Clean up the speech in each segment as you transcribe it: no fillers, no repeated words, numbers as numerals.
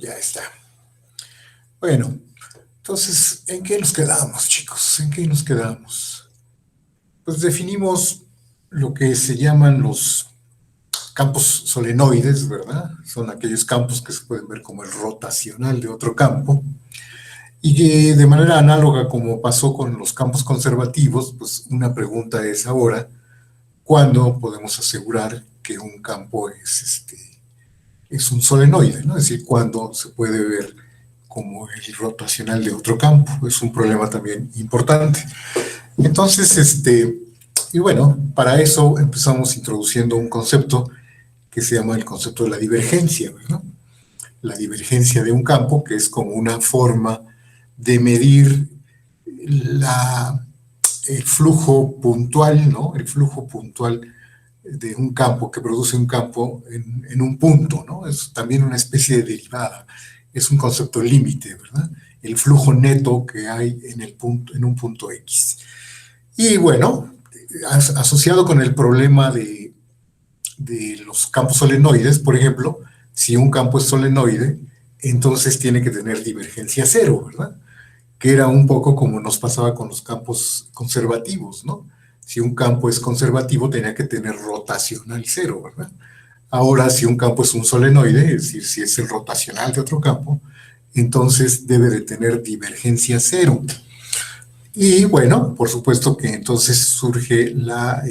Ya está. Bueno, entonces, ¿en qué nos quedamos, chicos? ¿En qué nos quedamos? Pues definimos lo que se llaman los campos solenoides, ¿verdad? Son aquellos campos que se pueden ver como el rotacional de otro campo. Y que de manera análoga como pasó con los campos conservativos, pues una pregunta es ahora, ¿cuándo podemos asegurar que un campo es un solenoide, ¿no? Es decir, ¿cuándo se puede ver como el rotacional de otro campo? Es un problema también importante. Entonces, y bueno, para eso empezamos introduciendo un concepto que se llama el concepto de la divergencia, ¿no? La divergencia de un campo, que es como una forma de medir la, el flujo puntual, ¿no? El flujo puntual de un campo, que produce un campo en un punto, ¿no? Es también una especie de derivada, es un concepto límite, ¿verdad? El flujo neto que hay en un punto X. Y bueno, asociado con el problema de los campos solenoides, por ejemplo, si un campo es solenoide, entonces tiene que tener divergencia cero, ¿verdad? Que era un poco como nos pasaba con los campos conservativos, ¿no? Si un campo es conservativo, tenía que tener rotacional cero, ¿verdad? Ahora, si un campo es un solenoide, es decir, si es el rotacional de otro campo, entonces debe de tener divergencia cero. Y bueno, por supuesto que entonces surge la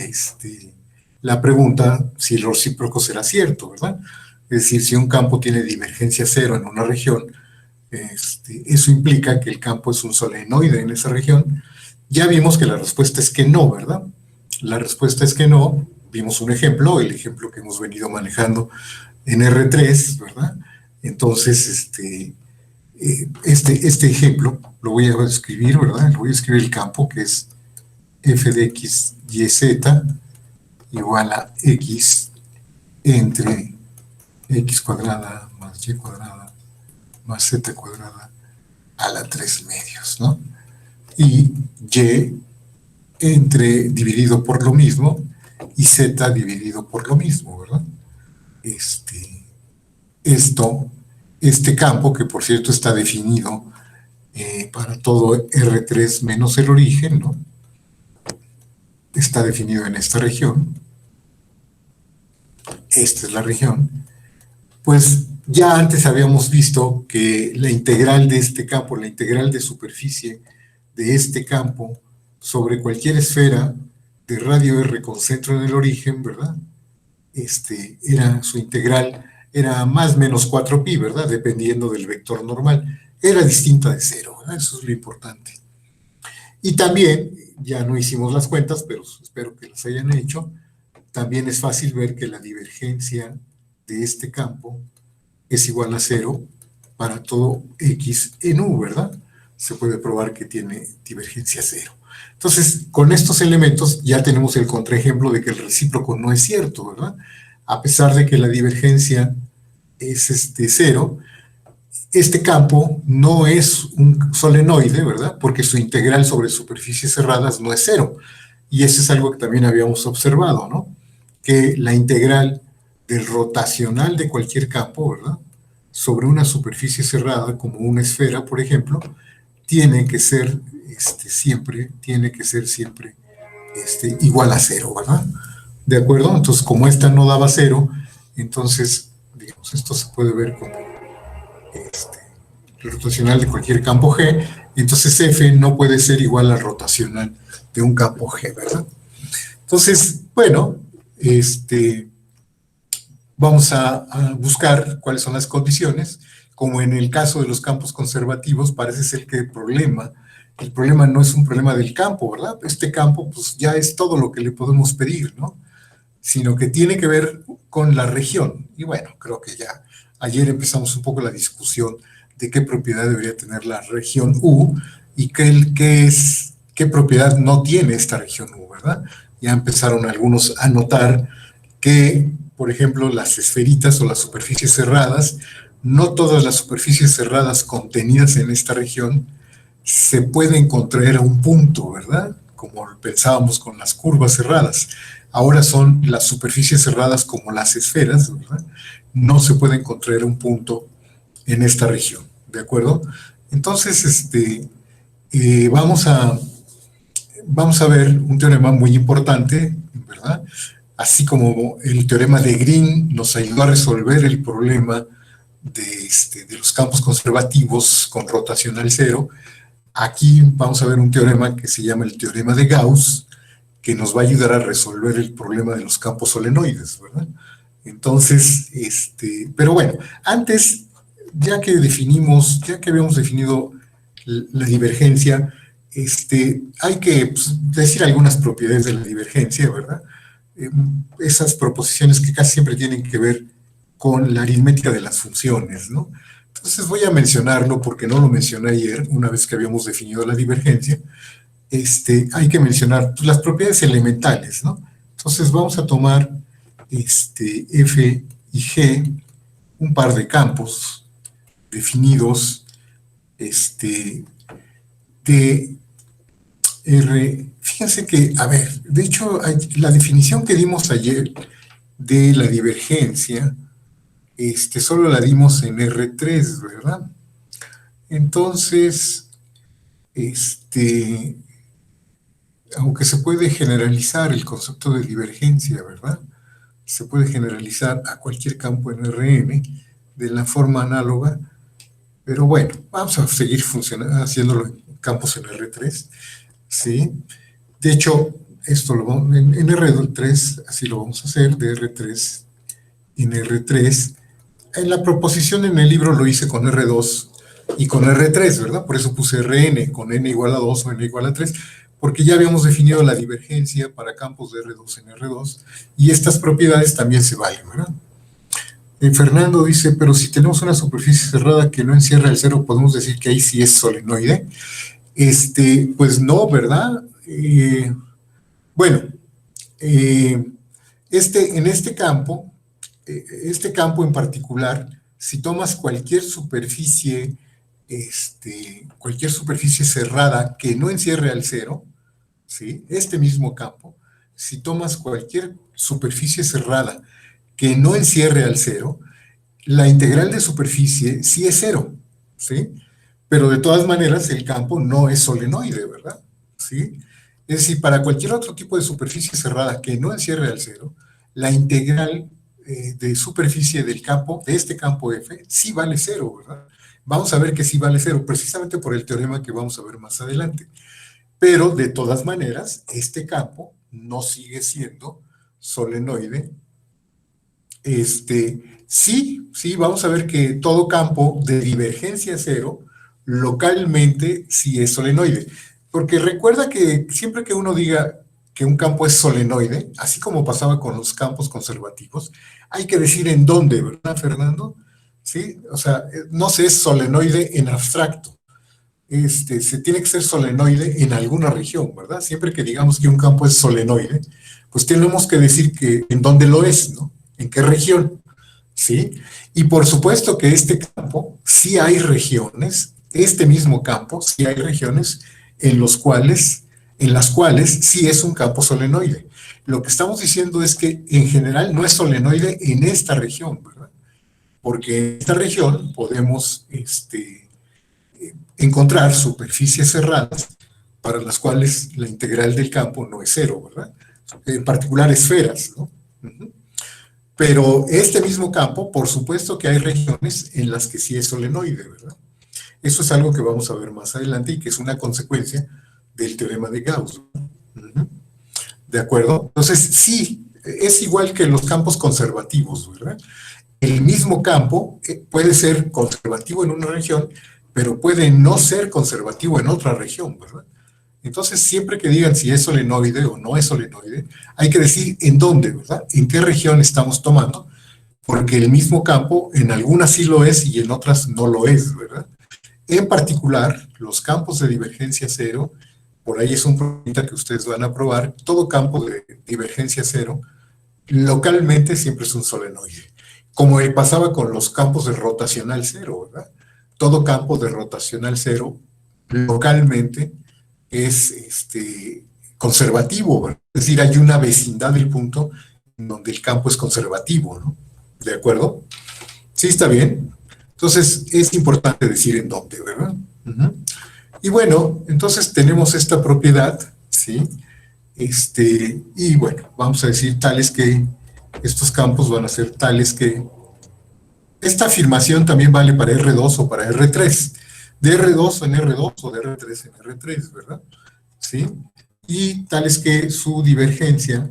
pregunta si el recíproco será cierto, ¿verdad? Es decir, si un campo tiene divergencia cero en una región, eso implica que el campo es un solenoide en esa región. Ya vimos que la respuesta es que no, ¿verdad? La respuesta es que no. Vimos un ejemplo, el ejemplo que hemos venido manejando en R3, ¿verdad? Entonces, este ejemplo lo voy a escribir, ¿verdad? Lo voy a escribir el campo, que es f de x y z igual a x entre x cuadrada más y cuadrada más z cuadrada a la 3 medios, ¿no? Y y dividido por lo mismo y z dividido por lo mismo, ¿verdad? Este campo, que por cierto está definido para todo R3 menos el origen, ¿no? Está definido en esta región. Esta es la región. Pues ya antes habíamos visto que la integral de este campo, la integral de superficie de este campo sobre cualquier esfera de radio R con centro en el origen, ¿verdad? Era su integral, era más menos 4pi, ¿verdad? Dependiendo del vector normal. Era distinta de cero, ¿verdad? Eso es lo importante. Y también, ya no hicimos las cuentas, pero espero que las hayan hecho, también es fácil ver que la divergencia de este campo es igual a cero para todo x en u, ¿verdad? Se puede probar que tiene divergencia cero. Entonces, con estos elementos ya tenemos el contraejemplo de que el recíproco no es cierto, ¿verdad? A pesar de que la divergencia es cero, este campo no es un solenoide, ¿verdad? Porque su integral sobre superficies cerradas no es cero. Y eso es algo que también habíamos observado, ¿no? Que la integral del rotacional de cualquier campo, ¿verdad? Sobre una superficie cerrada, como una esfera, por ejemplo, tiene que ser siempre igual a cero, ¿verdad? ¿De acuerdo? Entonces, como esta no daba cero, entonces, digamos, esto se puede ver como el rotacional de cualquier campo G, entonces F no puede ser igual al rotacional de un campo G, ¿verdad? Entonces, bueno, vamos a buscar cuáles son las condiciones. Como en el caso de los campos conservativos, parece ser que el problema no es un problema del campo, ¿verdad? Este campo, pues ya es todo lo que le podemos pedir, ¿no? Sino que tiene que ver con la región. Y bueno, creo que ya ayer empezamos un poco la discusión de qué propiedad debería tener la región U y qué propiedad no tiene esta región U, ¿verdad? Ya empezaron algunos a notar que, por ejemplo, las esferitas o las superficies cerradas, no todas las superficies cerradas contenidas en esta región se pueden contraer a un punto, ¿verdad? Como pensábamos con las curvas cerradas. Ahora son las superficies cerradas como las esferas, ¿verdad? No se pueden contraer a un punto en esta región, ¿de acuerdo? Entonces, eh, vamos a, vamos a ver un teorema muy importante, ¿verdad? Así como el teorema de Green nos ayudó a resolver el problema de los campos conservativos con rotacional cero, aquí vamos a ver un teorema que se llama el teorema de Gauss, que nos va a ayudar a resolver el problema de los campos solenoides, ¿verdad? Entonces, pero bueno, antes, ya que habíamos definido la divergencia, hay que pues, decir algunas propiedades de la divergencia, ¿verdad? Esas proposiciones que casi siempre tienen que ver con la aritmética de las funciones, ¿no? Entonces voy a mencionarlo porque no lo mencioné ayer, una vez que habíamos definido la divergencia. Hay que mencionar pues, las propiedades elementales, ¿no? Entonces vamos a tomar F y G, un par de campos definidos de R. Fíjense que, a ver, de hecho, la definición que dimos ayer de la divergencia, solo la dimos en R3, ¿verdad? Entonces, aunque se puede generalizar el concepto de divergencia, ¿verdad? Se puede generalizar a cualquier campo en Rn de la forma análoga, pero bueno, vamos a seguir haciéndolo en campos en R3, ¿sí? De hecho, esto lo vamos, en R3, así lo vamos a hacer, de R3 en R3. En la proposición en el libro lo hice con R2 y con R3, ¿verdad? Por eso puse Rn, con n igual a 2 o n igual a 3, porque ya habíamos definido la divergencia para campos de R2 en R2, y estas propiedades también se valen, ¿verdad? Fernando dice, pero si tenemos una superficie cerrada que no encierra el cero, ¿podemos decir que ahí sí es solenoide? Pues no, ¿verdad? Bueno, en este campo en particular, si tomas cualquier superficie cerrada que no encierre al cero, ¿sí? Este mismo campo, si tomas cualquier superficie cerrada que no encierre al cero, la integral de superficie sí es cero, ¿sí? Pero de todas maneras el campo no es solenoide, ¿verdad? ¿Sí? Es decir, para cualquier otro tipo de superficie cerrada que no encierre al cero, la integral de superficie del campo, de este campo F, sí vale cero, ¿verdad? Vamos a ver que sí vale cero, precisamente por el teorema que vamos a ver más adelante. Pero, de todas maneras, este campo no sigue siendo solenoide. Sí, vamos a ver que todo campo de divergencia cero, localmente, sí es solenoide. Porque recuerda que siempre que uno diga que un campo es solenoide, así como pasaba con los campos conservativos, hay que decir en dónde, ¿verdad, Fernando? Sí, o sea, no se es solenoide en abstracto. Se tiene que ser solenoide en alguna región, ¿verdad? Siempre que digamos que un campo es solenoide, pues tenemos que decir que en dónde lo es, ¿no? En qué región, ¿sí? Y por supuesto que este campo, sí hay regiones, este mismo campo, sí hay regiones en las cuales sí es un campo solenoide. Lo que estamos diciendo es que en general no es solenoide en esta región, ¿verdad? Porque en esta región podemos, encontrar superficies cerradas para las cuales la integral del campo no es cero, ¿verdad? En particular esferas, ¿no? Pero este mismo campo, por supuesto que hay regiones en las que sí es solenoide, ¿verdad? Eso es algo que vamos a ver más adelante y que es una consecuencia del teorema de Gauss. ¿De acuerdo? Entonces, sí, es igual que los campos conservativos, ¿verdad? El mismo campo puede ser conservativo en una región, pero puede no ser conservativo en otra región, ¿verdad? Entonces, siempre que digan si es solenoide o no es solenoide, hay que decir en dónde, ¿verdad? En qué región estamos tomando, porque el mismo campo en algunas sí lo es y en otras no lo es, ¿verdad? En particular, los campos de divergencia cero, por ahí es un problema que ustedes van a probar, todo campo de divergencia cero, localmente siempre es un solenoide. Como pasaba con los campos de rotacional cero, ¿verdad? Todo campo de rotacional cero, localmente, es conservativo, ¿verdad? Es decir, hay una vecindad del punto en donde el campo es conservativo, ¿no? ¿De acuerdo? ¿Sí está bien? Entonces, es importante decir en dónde, ¿verdad? Y bueno, entonces tenemos esta propiedad, ¿sí? Y bueno, vamos a decir tales que estos campos van a ser tales que esta afirmación también vale para R2 o para R3, de R2 en R2 o de R3 en R3, ¿verdad? ¿Sí? Y tales que su divergencia,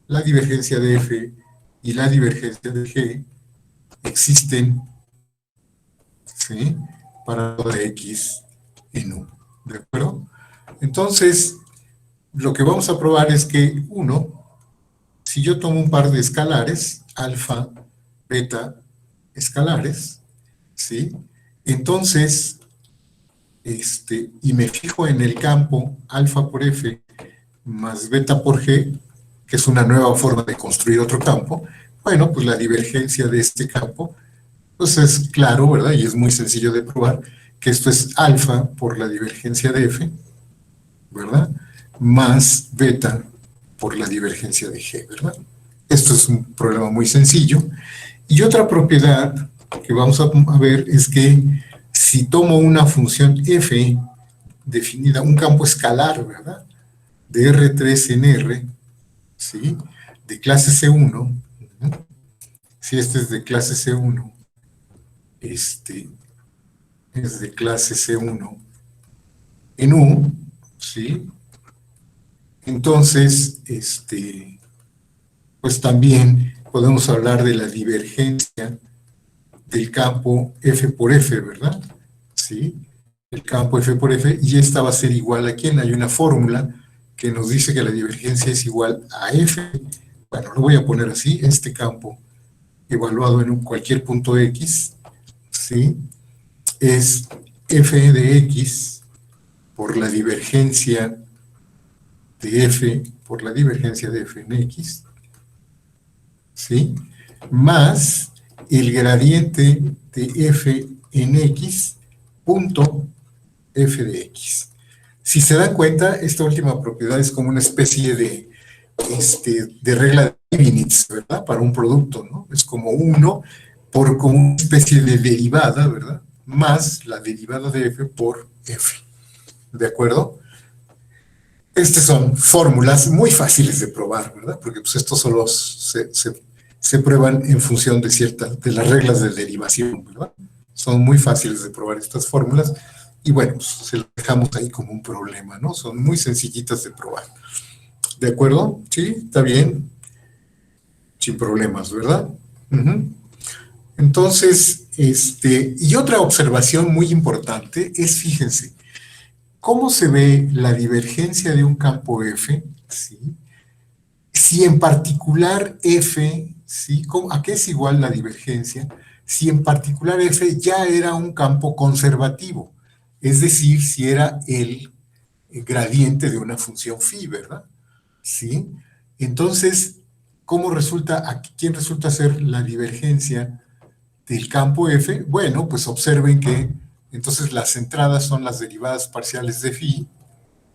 la divergencia de F y la divergencia de G existen, ¿sí? Para toda X en U, ¿de acuerdo? Entonces, lo que vamos a probar es que, uno, si yo tomo un par de escalares, alfa, beta, escalares, ¿sí? Entonces, y me fijo en el campo alfa por F más beta por G, que es una nueva forma de construir otro campo, bueno, pues la divergencia de este campo, pues es claro, ¿verdad? Y es muy sencillo de probar que esto es alfa por la divergencia de F, ¿verdad? Más beta por la divergencia de G, ¿verdad? Esto es un problema muy sencillo. Y otra propiedad que vamos a ver es que si tomo una función f definida, un campo escalar, ¿verdad? De R3 en R, ¿sí? De clase C1, si este es de clase C1, este es de clase C1 en U, ¿sí? Entonces, pues también podemos hablar de la divergencia del campo F por F, ¿verdad? ¿Sí? El campo F por F, y esta va a ser igual a ¿quién? Hay una fórmula que nos dice que la divergencia es igual a F, bueno, lo voy a poner así, este campo evaluado en cualquier punto X, ¿sí? Es F de X por la divergencia de F por la divergencia de F en X, ¿sí? Más el gradiente de F en X punto F de X. Si se dan cuenta, esta última propiedad es como una especie de regla de Leibniz, ¿verdad? Para un producto, ¿no? Es como uno por como una especie de derivada, ¿verdad? Más la derivada de F por F. ¿De acuerdo? Estas son fórmulas muy fáciles de probar, ¿verdad? Porque pues estos solo se prueban en función de las reglas de derivación, ¿verdad? Son muy fáciles de probar estas fórmulas y bueno, pues se las dejamos ahí como un problema, ¿no? Son muy sencillitas de probar. ¿De acuerdo? Sí, está bien. Sin problemas, ¿verdad? Entonces, y otra observación muy importante es, fíjense, ¿cómo se ve la divergencia de un campo F? ¿Sí? Si en particular F, ¿sí? ¿A qué es igual la divergencia? Si en particular F ya era un campo conservativo, es decir, si era el gradiente de una función phi, ¿verdad? ¿Sí? Entonces, ¿cómo resulta, quién resulta ser la divergencia del campo F? Bueno, pues observen que entonces las entradas son las derivadas parciales de phi,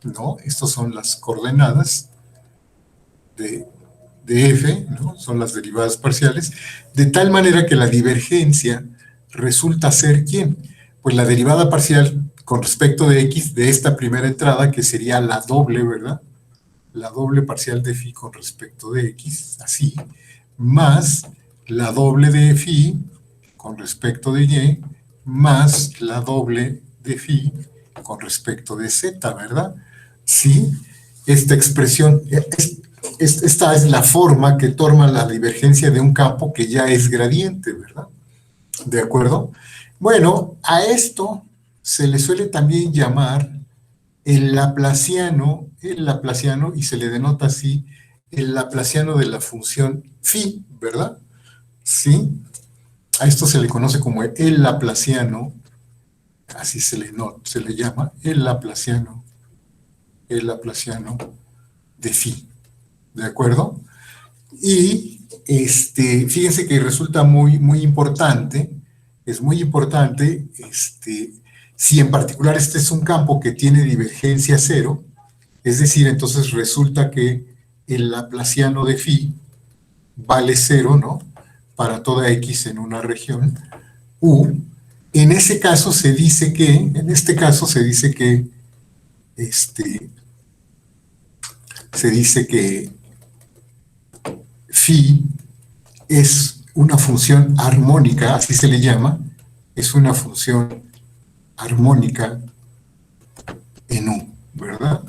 ¿no? Estas son las coordenadas de F, ¿no? Son las derivadas parciales, de tal manera que la divergencia resulta ser ¿quién? Pues la derivada parcial con respecto de X de esta primera entrada, que sería la doble, ¿verdad? La doble parcial de phi con respecto de X, así, más la doble de phi con respecto de Y, más la doble de phi con respecto de Z, ¿verdad? Sí, esta expresión, esta es la forma que toma la divergencia de un campo que ya es gradiente, ¿verdad? ¿De acuerdo? Bueno, a esto se le suele también llamar el laplaciano, y se le denota así, el laplaciano de la función phi, ¿verdad? Sí, a esto se le conoce como el laplaciano, así se le llama, el laplaciano de phi, ¿de acuerdo? Y fíjense que resulta muy importante, es muy importante, si en particular este es un campo que tiene divergencia cero, es decir, entonces resulta que el laplaciano de phi vale cero, ¿no? Para toda x en una región U, En ese caso se dice que, en este caso se dice que phi es una función armónica, así se le llama, es una función armónica en U, ¿verdad?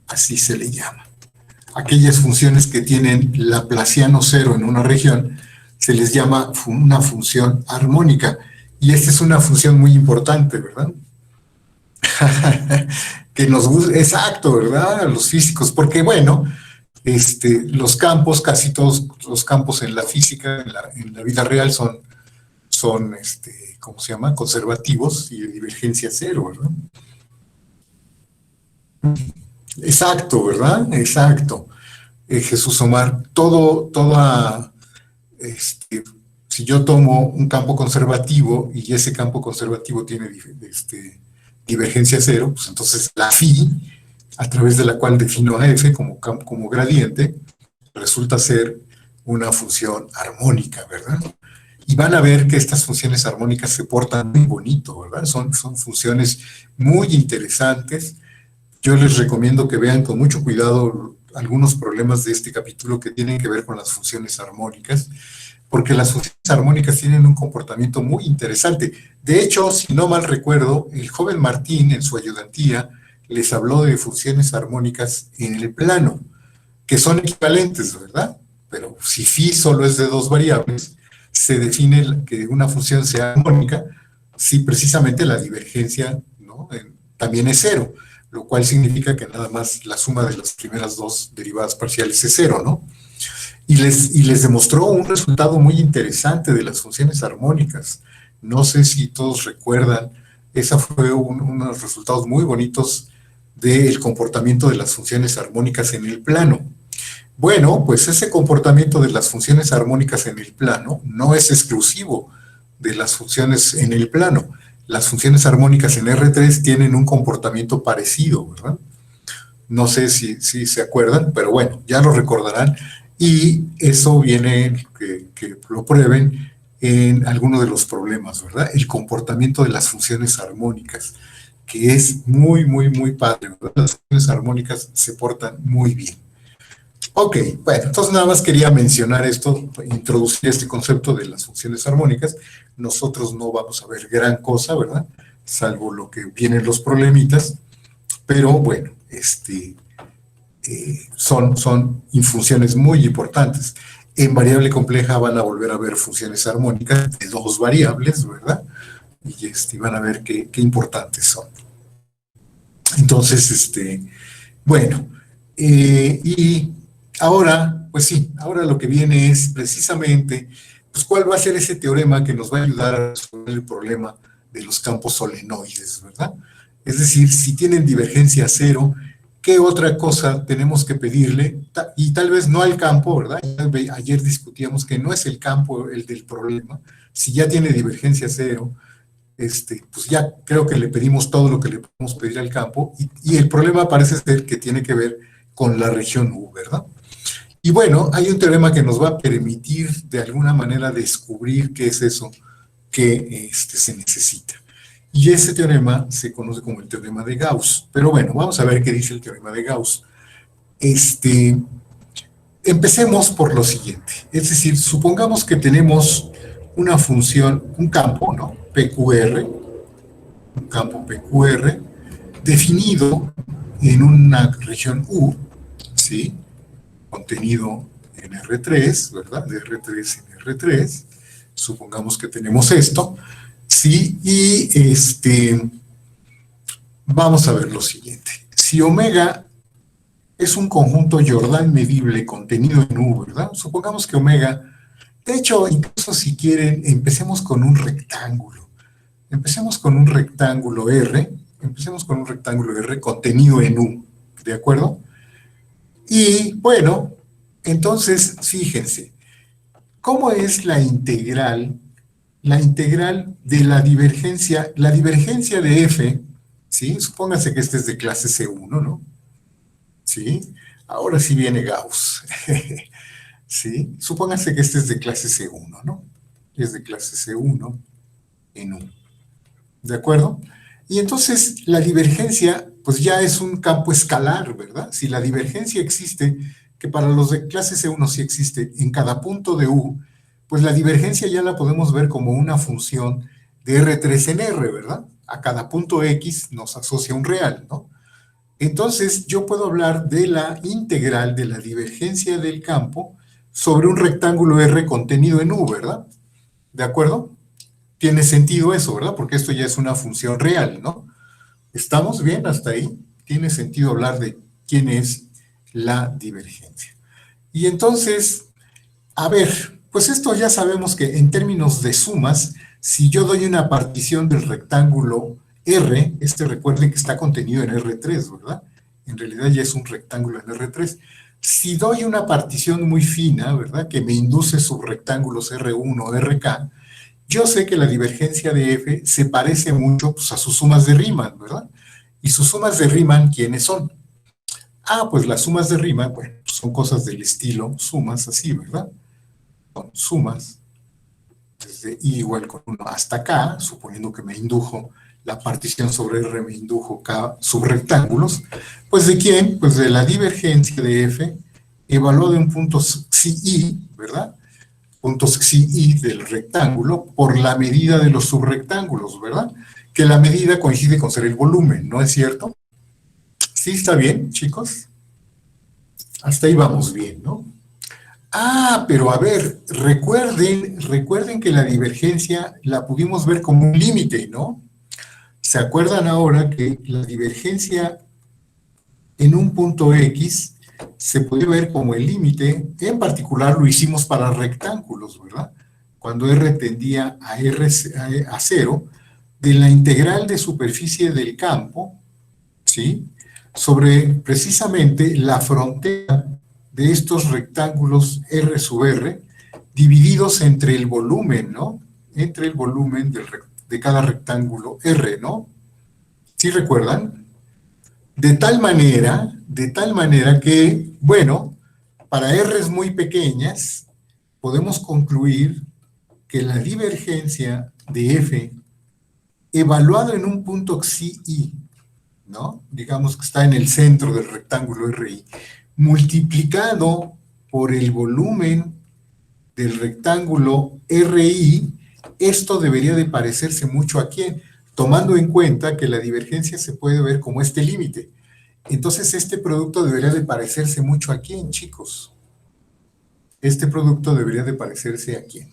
Así se le llama. Aquellas funciones que tienen Laplaciano cero en una región se les llama una función armónica. Y esta es una función muy importante, ¿verdad? Que nos gusta, exacto, ¿verdad? A los físicos, porque bueno, los campos, casi todos los campos en la física, en la vida real son ¿cómo se llama? Conservativos y de divergencia cero, ¿verdad? Exacto, ¿verdad? Exacto. Jesús Omar, si yo tomo un campo conservativo y ese campo conservativo tiene divergencia cero, pues entonces la phi, a través de la cual defino a f como gradiente, resulta ser una función armónica, ¿verdad? Y van a ver que estas funciones armónicas se portan muy bonito, ¿verdad? Son funciones muy interesantes. Yo les recomiendo que vean con mucho cuidado algunos problemas de este capítulo que tienen que ver con las funciones armónicas, porque las funciones armónicas tienen un comportamiento muy interesante. De hecho, si no mal recuerdo, el joven Martín en su ayudantía les habló de funciones armónicas en el plano, que son equivalentes, ¿verdad? Pero si phi solo es de dos variables, se define que una función sea armónica si precisamente la divergencia, ¿no? También es cero, lo cual significa que nada más la suma de las primeras dos derivadas parciales es cero, ¿no? Y les demostró un resultado muy interesante de las funciones armónicas. No sé si todos recuerdan, esa fue unos resultados muy bonitos del comportamiento de las funciones armónicas en el plano. Bueno, pues ese comportamiento de las funciones armónicas en el plano no es exclusivo de las funciones en el plano. Las funciones armónicas en R3 tienen un comportamiento parecido, ¿verdad? No sé si se acuerdan, pero bueno, ya lo recordarán. Y eso viene, que lo prueben en alguno de los problemas, ¿verdad? El comportamiento de las funciones armónicas, que es muy, muy, muy padre, ¿verdad? Las funciones armónicas se portan muy bien. Ok, bueno, entonces nada más quería mencionar esto, introducir este concepto de las funciones armónicas. Nosotros no vamos a ver gran cosa, ¿verdad? Salvo lo que vienen los problemitas, pero bueno, son funciones muy importantes. En variable compleja van a volver a ver funciones armónicas de dos variables, ¿verdad? Y van a ver qué importantes son. Entonces, bueno, y ahora, pues sí, ahora lo que viene es precisamente, pues cuál va a ser ese teorema que nos va a ayudar a resolver el problema de los campos solenoides, ¿verdad? Es decir, si tienen divergencia cero, ¿qué otra cosa tenemos que pedirle? Y tal vez no al campo, ¿verdad? Ayer discutíamos que no es el campo el del problema. Si ya tiene divergencia cero, pues ya creo que le pedimos todo lo que le podemos pedir al campo y el problema parece ser que tiene que ver con la región U, ¿verdad? Y bueno, hay un teorema que nos va a permitir de alguna manera descubrir qué es eso que se necesita. Y ese teorema se conoce como el teorema de Gauss. Pero bueno, vamos a ver qué dice el teorema de Gauss. Empecemos por lo siguiente. Es decir, supongamos que tenemos una función, un campo, ¿no? PQR, un campo PQR, definido en una región U, ¿sí? Contenido en R3, ¿verdad? De R3 en R3. Supongamos que tenemos esto, ¿sí? Y vamos a ver lo siguiente. Si omega es un conjunto Jordan medible contenido en U, ¿verdad? Supongamos que omega, de hecho, incluso si quieren, empecemos con un rectángulo. Empecemos con un rectángulo R contenido en U, ¿de acuerdo? Y bueno, entonces, fíjense, ¿cómo es la integral? La integral de la divergencia de f, ¿sí? Supóngase que este es de clase C1, ¿no? ¿Sí? Ahora sí viene Gauss, ¿sí? Supóngase que este es de clase C1, ¿no? Es de clase C1 en U. ¿De acuerdo? Y entonces la divergencia, pues ya es un campo escalar, ¿verdad? Si la divergencia existe, que para los de clase C1 sí existe, en cada punto de U, pues la divergencia ya la podemos ver como una función de R3 en R, ¿verdad? A cada punto X nos asocia un real, ¿no? Entonces yo puedo hablar de la integral de la divergencia del campo sobre un rectángulo R contenido en U, ¿verdad? ¿De acuerdo? Tiene sentido eso, ¿verdad? Porque esto ya es una función real, ¿no? ¿Estamos bien hasta ahí? Tiene sentido hablar de quién es la divergencia. Y entonces, a ver, pues esto ya sabemos que en términos de sumas, si yo doy una partición del rectángulo R, recuerden que está contenido en R3, ¿verdad? En realidad ya es un rectángulo en R3. Si doy una partición muy fina, ¿verdad? Que me induce subrectángulos R1, RK, yo sé que la divergencia de F se parece mucho pues, a sus sumas de Riemann, ¿verdad? Y sus sumas de Riemann, ¿quiénes son? Ah, pues las sumas de Riemann, bueno, son cosas del estilo sumas así, ¿verdad? Son sumas desde I igual con 1 hasta K, suponiendo que me indujo la partición sobre R, me indujo K subrectángulos, pues ¿de quién? Pues de la divergencia de F evaluado en puntos xi, ¿verdad? Puntos xi del rectángulo por la medida de los subrectángulos, ¿verdad? Que la medida coincide con ser el volumen, ¿no es cierto? ¿Sí está bien, chicos? Hasta ahí vamos bien, ¿no? Ah, pero a ver, recuerden que la divergencia la pudimos ver como un límite, ¿no? ¿Se acuerdan ahora que la divergencia en un punto X se puede ver como el límite? En particular lo hicimos para rectángulos, ¿verdad? Cuando R tendía a 0, de la integral de superficie del campo, ¿sí? Sobre precisamente la frontera de estos rectángulos R sub R, divididos entre el volumen, ¿no? Entre el volumen de cada rectángulo R, ¿no? ¿Sí recuerdan? De tal manera que, bueno, para R's muy pequeñas, podemos concluir que la divergencia de F, evaluado en un punto xi, ¿no? Digamos que está en el centro del rectángulo RI, multiplicado por el volumen del rectángulo RI, esto debería de parecerse mucho a quién, tomando en cuenta que la divergencia se puede ver como este límite. Entonces este producto debería de parecerse mucho a quién, chicos. Este producto debería de parecerse a quién.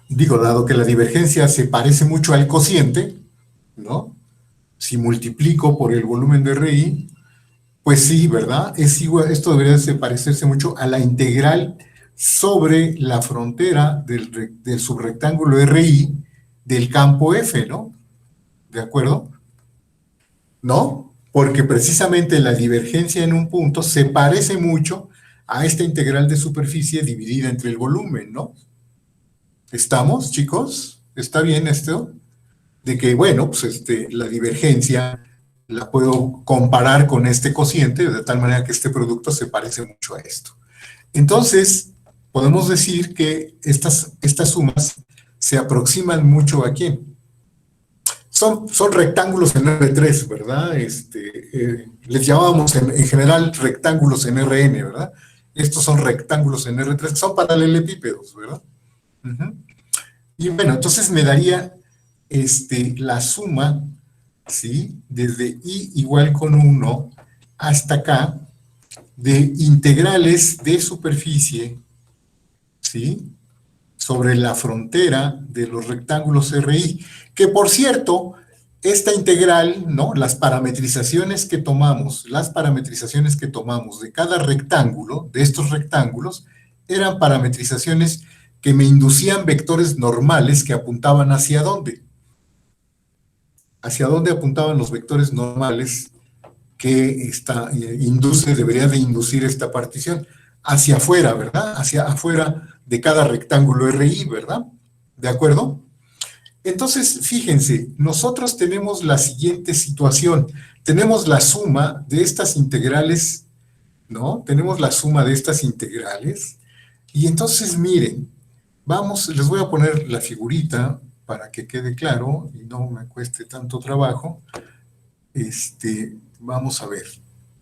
Digo, dado que la divergencia se parece mucho al cociente, ¿no? Si multiplico por el volumen de RI, pues sí, ¿verdad? Es igual, esto debería de parecerse mucho a la integral sobre la frontera del subrectángulo RI del campo F, ¿no? ¿De acuerdo? ¿No? Porque precisamente la divergencia en un punto se parece mucho a esta integral de superficie dividida entre el volumen, ¿no? ¿Estamos, chicos? ¿Está bien esto? De que, bueno, pues la divergencia la puedo comparar con este cociente de tal manera que este producto se parece mucho a esto. Entonces, podemos decir que estas sumas se aproximan mucho a quién. Son rectángulos en R3, ¿verdad? Les llamábamos en general rectángulos en Rn, ¿verdad? Estos son rectángulos en R3, que son paralelepípedos, ¿verdad? Y bueno, entonces me daría la suma, ¿sí? Desde I igual con 1 hasta acá, de integrales de superficie, ¿sí? Sobre la frontera de los rectángulos RI, que por cierto, esta integral, ¿no? Las parametrizaciones que tomamos de cada rectángulo, de estos rectángulos, eran parametrizaciones que me inducían vectores normales que apuntaban ¿hacia dónde? ¿Hacia dónde apuntaban los vectores normales que debería de inducir esta partición? Hacia afuera, ¿verdad? Hacia afuera de cada rectángulo RI, ¿verdad? ¿De acuerdo? Entonces, fíjense, nosotros tenemos la siguiente situación. Tenemos la suma de estas integrales, ¿no? Tenemos la suma de estas integrales. Y entonces, miren, les voy a poner la figurita para que quede claro y no me cueste tanto trabajo, vamos a ver,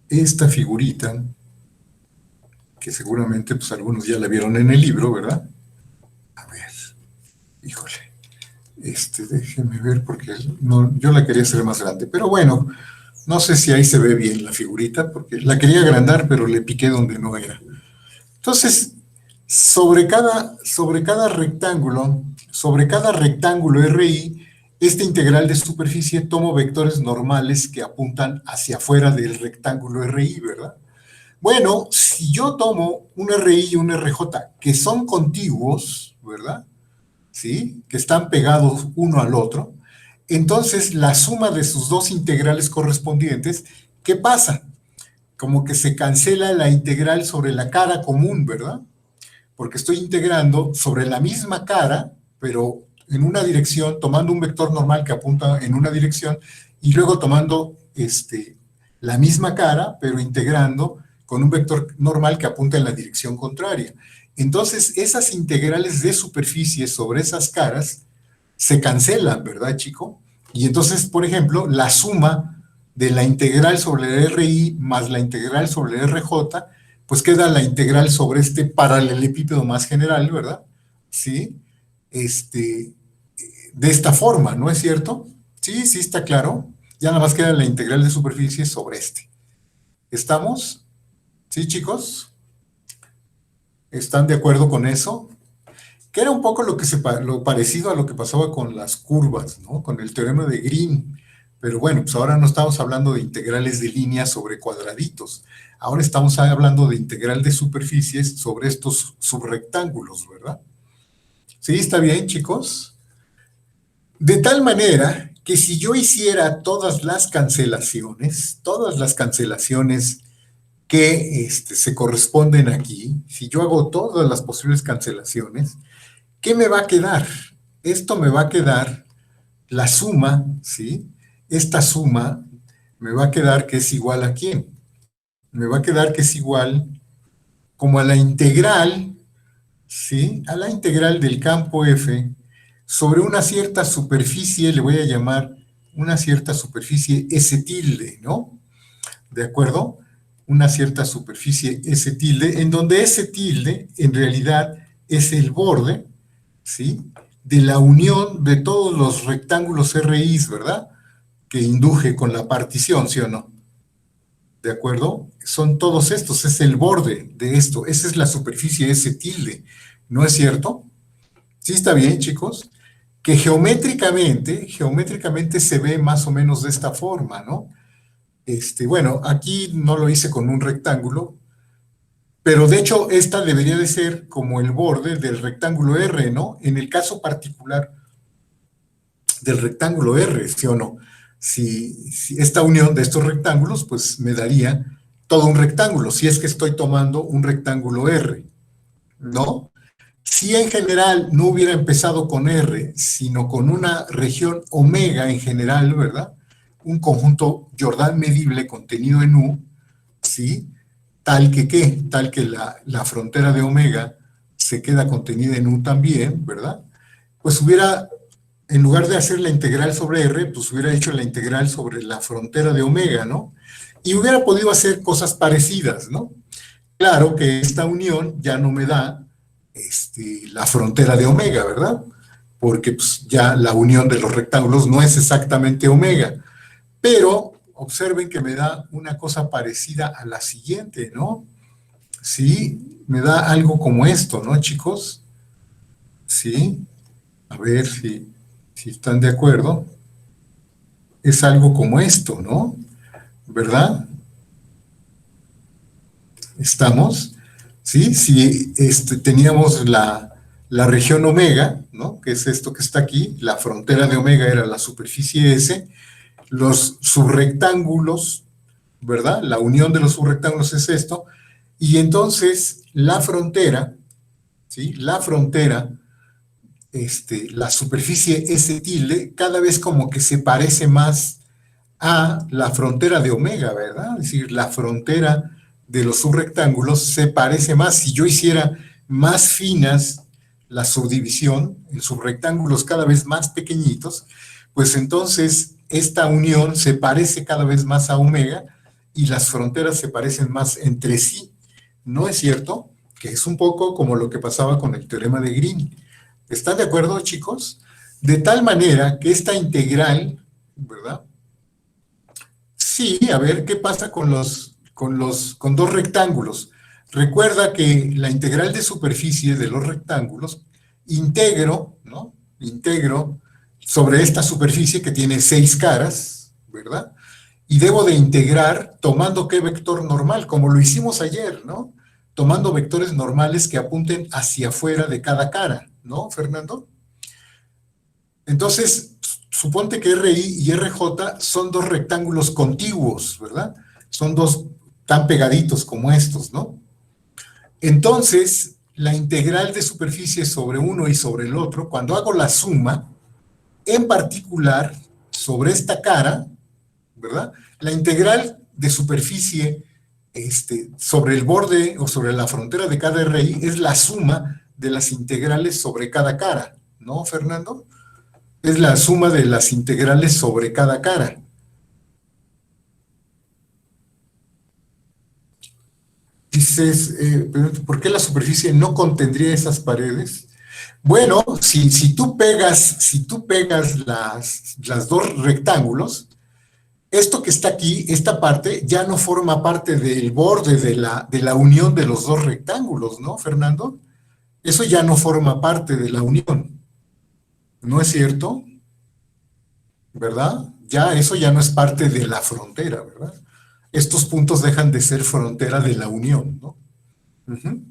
esta figurita, que seguramente pues algunos ya la vieron en el libro, ¿verdad? A ver, híjole, déjenme ver porque no, yo la quería hacer más grande, pero bueno, no sé si ahí se ve bien la figurita, porque la quería agrandar, pero le piqué donde no era. Entonces, sobre cada rectángulo RI, esta integral de superficie tomo vectores normales que apuntan hacia afuera del rectángulo RI, ¿verdad? Bueno, si yo tomo un RI y un RJ que son contiguos, ¿verdad? ¿Sí? Que están pegados uno al otro, entonces la suma de sus dos integrales correspondientes, ¿qué pasa? Como que se cancela la integral sobre la cara común, ¿verdad? Porque estoy integrando sobre la misma cara, pero en una dirección, tomando un vector normal que apunta en una dirección, y luego tomando la misma cara, pero integrando con un vector normal que apunta en la dirección contraria. Entonces, esas integrales de superficie sobre esas caras se cancelan, ¿verdad, chico? Y entonces, por ejemplo, la suma de la integral sobre el RI más la integral sobre el RJ, pues queda la integral sobre este paralelepípedo más general, ¿verdad? ¿Sí? De esta forma, ¿no es cierto? Sí, sí está claro. Ya nada más queda la integral de superficie sobre este. ¿Estamos? ¿Sí, chicos? ¿Están de acuerdo con eso? Que era un poco lo parecido a lo que pasaba con las curvas, ¿no? Con el teorema de Green. Pero bueno, pues ahora no estamos hablando de integrales de líneas sobre cuadraditos. Ahora estamos hablando de integral de superficies sobre estos subrectángulos, ¿verdad? ¿Sí? ¿Está bien, chicos? De tal manera que si yo hiciera todas las cancelaciones que se corresponden aquí, si yo hago todas las posibles cancelaciones, ¿qué me va a quedar? Esto me va a quedar la suma, ¿sí? Esta suma me va a quedar que es igual a ¿quién? Me va a quedar que es igual como a la integral, ¿sí? A la integral del campo F sobre una cierta superficie, le voy a llamar una cierta superficie S tilde, ¿no? ¿De acuerdo? Una cierta superficie S tilde, en donde S tilde en realidad es el borde, ¿sí? De la unión de todos los rectángulos RIs, ¿verdad? Que induje con la partición, ¿sí o no? ¿De acuerdo? Son todos estos, es el borde de esto, esa es la superficie S tilde, ¿no es cierto? ¿Sí está bien, chicos? Que geométricamente se ve más o menos de esta forma, ¿no? Bueno, aquí no lo hice con un rectángulo, pero de hecho esta debería de ser como el borde del rectángulo R, ¿no? En el caso particular del rectángulo R, ¿sí o no? Si esta unión de estos rectángulos, pues me daría todo un rectángulo, si es que estoy tomando un rectángulo R, ¿no? Si en general no hubiera empezado con R, sino con una región omega en general, ¿verdad? Un conjunto Jordan medible contenido en U, ¿sí? Tal que ¿qué? Tal que la frontera de omega se queda contenida en U también, ¿verdad? Pues hubiera, en lugar de hacer la integral sobre R, pues hubiera hecho la integral sobre la frontera de omega, ¿no? Y hubiera podido hacer cosas parecidas, ¿no? Claro que esta unión ya no me da la frontera de omega, ¿verdad? Porque pues, ya la unión de los rectángulos no es exactamente omega. Pero observen que me da una cosa parecida a la siguiente, ¿no? Sí, me da algo como esto, ¿no, chicos? Sí, a ver si están de acuerdo. Es algo como esto, ¿no? ¿Verdad? ¿Estamos? ¿Sí? Si teníamos la región omega, ¿no? Que es esto que está aquí, la frontera de omega era la superficie S, los subrectángulos, ¿verdad? La unión de los subrectángulos es esto, y entonces la frontera, ¿sí? La frontera, la superficie S tilde, cada vez como que se parece más a la frontera de omega, ¿verdad? Es decir, la frontera de los subrectángulos se parece más. Si yo hiciera más finas la subdivisión, en subrectángulos cada vez más pequeñitos, pues entonces esta unión se parece cada vez más a omega y las fronteras se parecen más entre sí. ¿No es cierto? Que es un poco como lo que pasaba con el teorema de Green. ¿Están de acuerdo, chicos? De tal manera que esta integral, ¿verdad? Sí, a ver, ¿qué pasa con dos rectángulos? Recuerda que la integral de superficie de los rectángulos, integro, ¿no? Integro sobre esta superficie que tiene 6 caras, ¿verdad? Y debo de integrar tomando ¿qué vector normal? Como lo hicimos ayer, ¿no? Tomando vectores normales que apunten hacia afuera de cada cara, ¿no, Fernando? Entonces, suponte que RI y RJ son dos rectángulos contiguos, ¿verdad? Son dos tan pegaditos como estos, ¿no? Entonces, la integral de superficie sobre uno y sobre el otro, cuando hago la suma, en particular sobre esta cara, ¿verdad? La integral de superficie sobre el borde o sobre la frontera de cada RI es la suma de las integrales sobre cada cara, ¿no, Fernando? Es la suma de las integrales sobre cada cara. Dices, ¿por qué la superficie no contendría esas paredes? Bueno, si tú pegas las dos rectángulos, esto que está aquí, esta parte, ya no forma parte del borde de la unión de los dos rectángulos, ¿no, Fernando? Eso ya no forma parte de la unión, ¿no es cierto? ¿Verdad? Ya eso ya no es parte de la frontera, ¿verdad? Estos puntos dejan de ser frontera de la unión, ¿no? Ujú.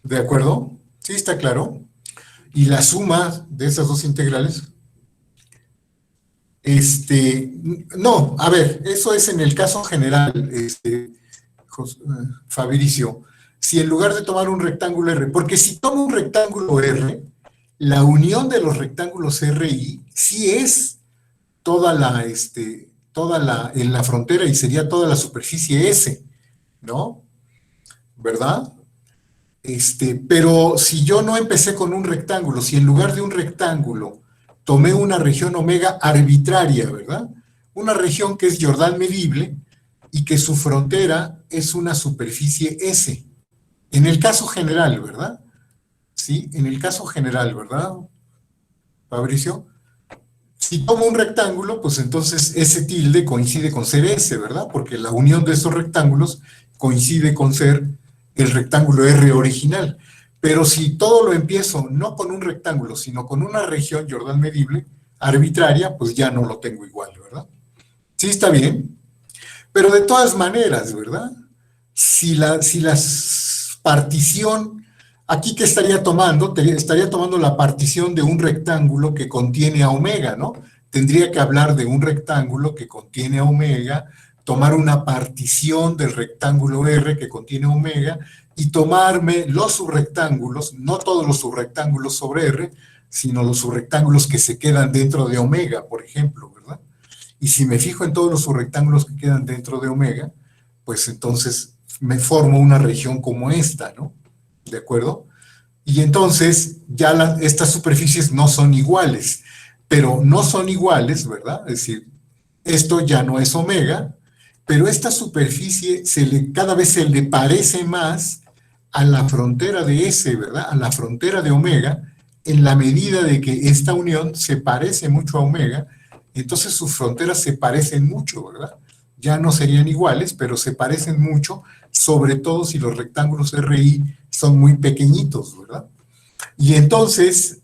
¿De acuerdo? Sí, está claro. Y la suma de esas dos integrales, no, a ver, eso es en el caso general, Fabricio. Si en lugar de tomar un rectángulo R, porque si tomo un rectángulo R, la unión de los rectángulos RI sí es en la frontera y sería toda la superficie S, ¿no? ¿Verdad? Pero si yo no empecé con un rectángulo, si en lugar de un rectángulo tomé una región omega arbitraria, ¿verdad? Una región que es Jordan medible y que su frontera es una superficie S. En el caso general, ¿verdad? Sí, en el caso general, ¿verdad, Fabricio? Si tomo un rectángulo, pues entonces S tilde coincide con ser S, ¿verdad? Porque la unión de estos rectángulos coincide con ser el rectángulo R original. Pero si todo lo empiezo no con un rectángulo, sino con una región Jordan medible arbitraria, pues ya no lo tengo igual, ¿verdad? Sí, está bien. Pero de todas maneras, ¿verdad? Si la partición, aquí que estaría tomando, estaría tomando la partición de un rectángulo que contiene a omega, ¿no? Tendría que hablar de un rectángulo que contiene a omega, tomar una partición del rectángulo R que contiene omega y tomarme los subrectángulos, no todos los subrectángulos sobre R, sino los subrectángulos que se quedan dentro de omega, por ejemplo, ¿verdad? Y si me fijo en todos los subrectángulos que quedan dentro de omega, pues entonces me formo una región como esta, ¿no? ¿De acuerdo? Y entonces ya estas superficies no son iguales, pero no son iguales, ¿verdad? Es decir, esto ya no es omega, pero esta superficie cada vez se le parece más a la frontera de S, ¿verdad? A la frontera de omega, en la medida de que esta unión se parece mucho a omega, entonces sus fronteras se parecen mucho, ¿verdad? Ya no serían iguales, pero se parecen mucho, sobre todo si los rectángulos RI son muy pequeñitos, ¿verdad? Y entonces,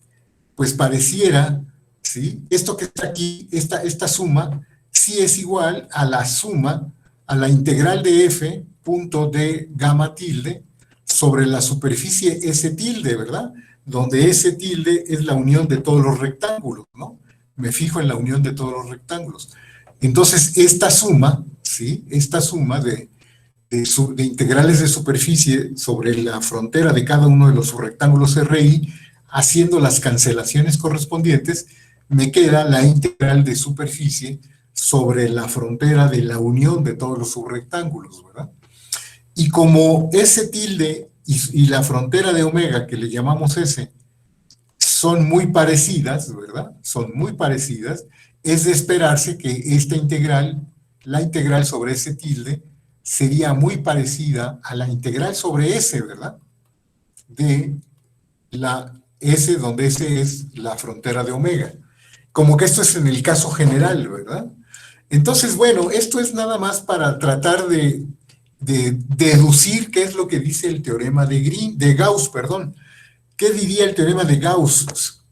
pues pareciera, ¿sí? Esto que está aquí, esta suma, sí es igual a la suma, a la integral de f punto de gamma tilde sobre la superficie S tilde, ¿verdad? Donde S tilde es la unión de todos los rectángulos, ¿no? Me fijo en la unión de todos los rectángulos. Entonces, esta suma, ¿sí? Esta suma de integrales de superficie sobre la frontera de cada uno de los subrectángulos RI, haciendo las cancelaciones correspondientes, me queda la integral de superficie sobre la frontera de la unión de todos los subrectángulos, ¿verdad? Y como S tilde y la frontera de omega, que le llamamos S, son muy parecidas, ¿verdad? Son muy parecidas. Es de esperarse que esta integral, la integral sobre S tilde, sería muy parecida a la integral sobre S, ¿verdad? De la S, donde S es la frontera de omega. Como que esto es en el caso general, ¿verdad? Entonces, bueno, esto es nada más para tratar de deducir qué es lo que dice el teorema de Gauss, perdón. ¿Qué diría el teorema de Gauss?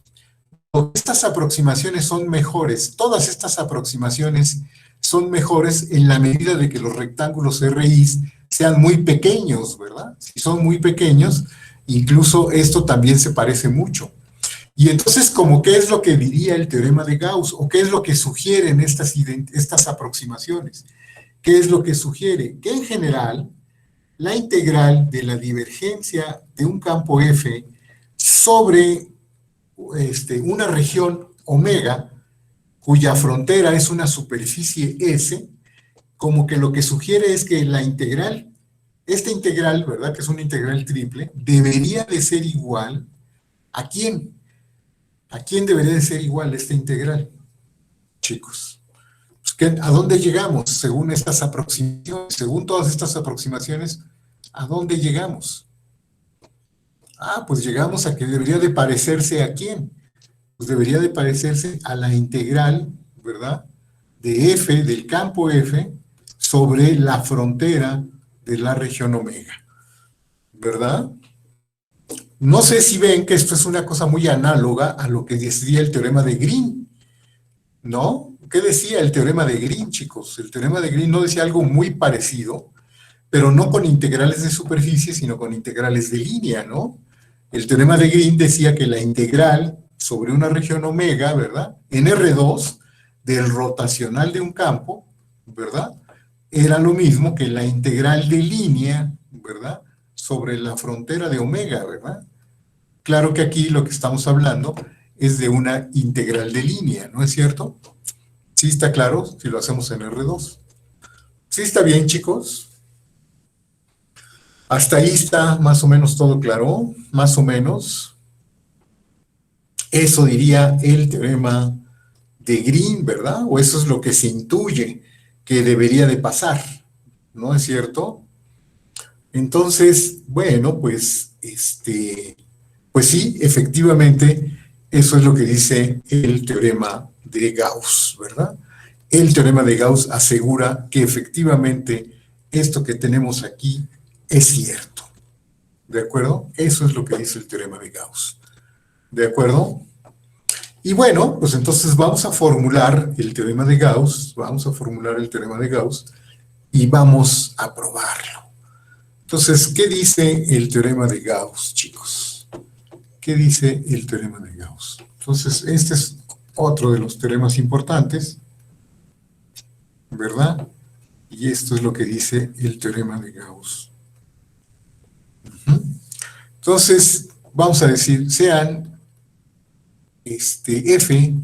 Estas aproximaciones son mejores, todas estas aproximaciones son mejores en la medida de que los rectángulos RI sean muy pequeños, ¿verdad? Si son muy pequeños, incluso esto también se parece mucho. Y entonces, ¿cómo qué es lo que diría el teorema de Gauss? ¿O qué es lo que sugieren estas aproximaciones? ¿Qué es lo que sugiere? Que en general, la integral de la divergencia de un campo F sobre una región omega, cuya frontera es una superficie S, como que lo que sugiere es que la integral, esta integral, ¿verdad? Que es una integral triple, debería de ser igual ¿a quién? ¿A quién debería de ser igual esta integral, chicos? Pues, ¿a dónde llegamos según estas aproximaciones? Según todas estas aproximaciones, ¿a dónde llegamos? Ah, pues llegamos a que debería de parecerse ¿a quién? Pues debería de parecerse a la integral, ¿verdad? De F, del campo F, sobre la frontera de la región omega, ¿verdad? No sé si ven que esto es una cosa muy análoga a lo que decía el teorema de Green, ¿no? ¿Qué decía el teorema de Green, chicos? El teorema de Green no decía algo muy parecido, pero no con integrales de superficie, sino con integrales de línea, ¿no? El teorema de Green decía que la integral sobre una región omega, ¿verdad? En R2, del rotacional de un campo, ¿verdad? Era lo mismo que la integral de línea, ¿verdad? Sobre la frontera de omega, ¿verdad? Claro que aquí lo que estamos hablando es de una integral de línea, ¿no es cierto? ¿Sí está claro si lo hacemos en R2? ¿Sí está bien, chicos? Hasta ahí está más o menos todo claro, más o menos. Eso diría el teorema de Green, ¿verdad? O eso es lo que se intuye que debería de pasar, ¿no es cierto? Entonces, bueno, pues, pues sí, efectivamente, eso es lo que dice el teorema de Gauss, ¿verdad? El teorema de Gauss asegura que efectivamente esto que tenemos aquí es cierto, ¿de acuerdo? Eso es lo que dice el teorema de Gauss, ¿de acuerdo? Y bueno, pues entonces vamos a formular el teorema de Gauss, vamos a formular el teorema de Gauss y vamos a probarlo. Entonces, ¿qué dice el teorema de Gauss, chicos? ¿Qué dice el teorema de Gauss? Entonces, este es otro de los teoremas importantes, ¿verdad? Y esto es lo que dice el teorema de Gauss. Entonces, vamos a decir, sean F,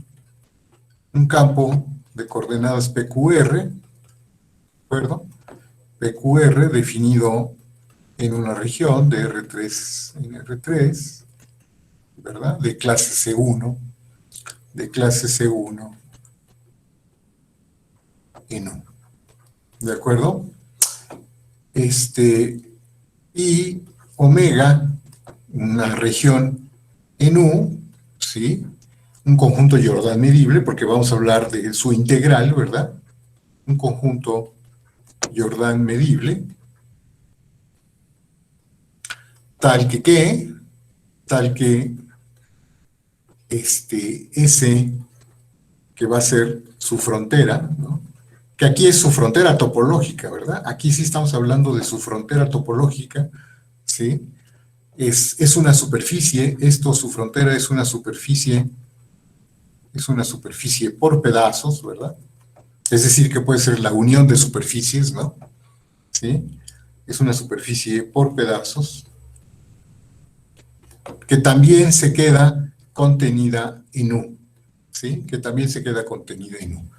un campo de coordenadas PQR, ¿de acuerdo? PQR definido en una región de R3 en R3, ¿verdad? De clase C1, de clase C1 en U, ¿de acuerdo? Y omega, una región en U, ¿sí? Un conjunto Jordan medible, porque vamos a hablar de su integral, ¿verdad? Un conjunto Jordan medible, tal que S, que va a ser su frontera, ¿no? Que aquí es su frontera topológica, ¿verdad? Aquí sí estamos hablando de su frontera topológica, ¿sí? Es una superficie, su frontera es una superficie por pedazos, ¿verdad? Es decir, que puede ser la unión de superficies, ¿no? ¿Sí? Es una superficie por pedazos que también se queda contenida en U, ¿sí? Que también se queda contenida en U.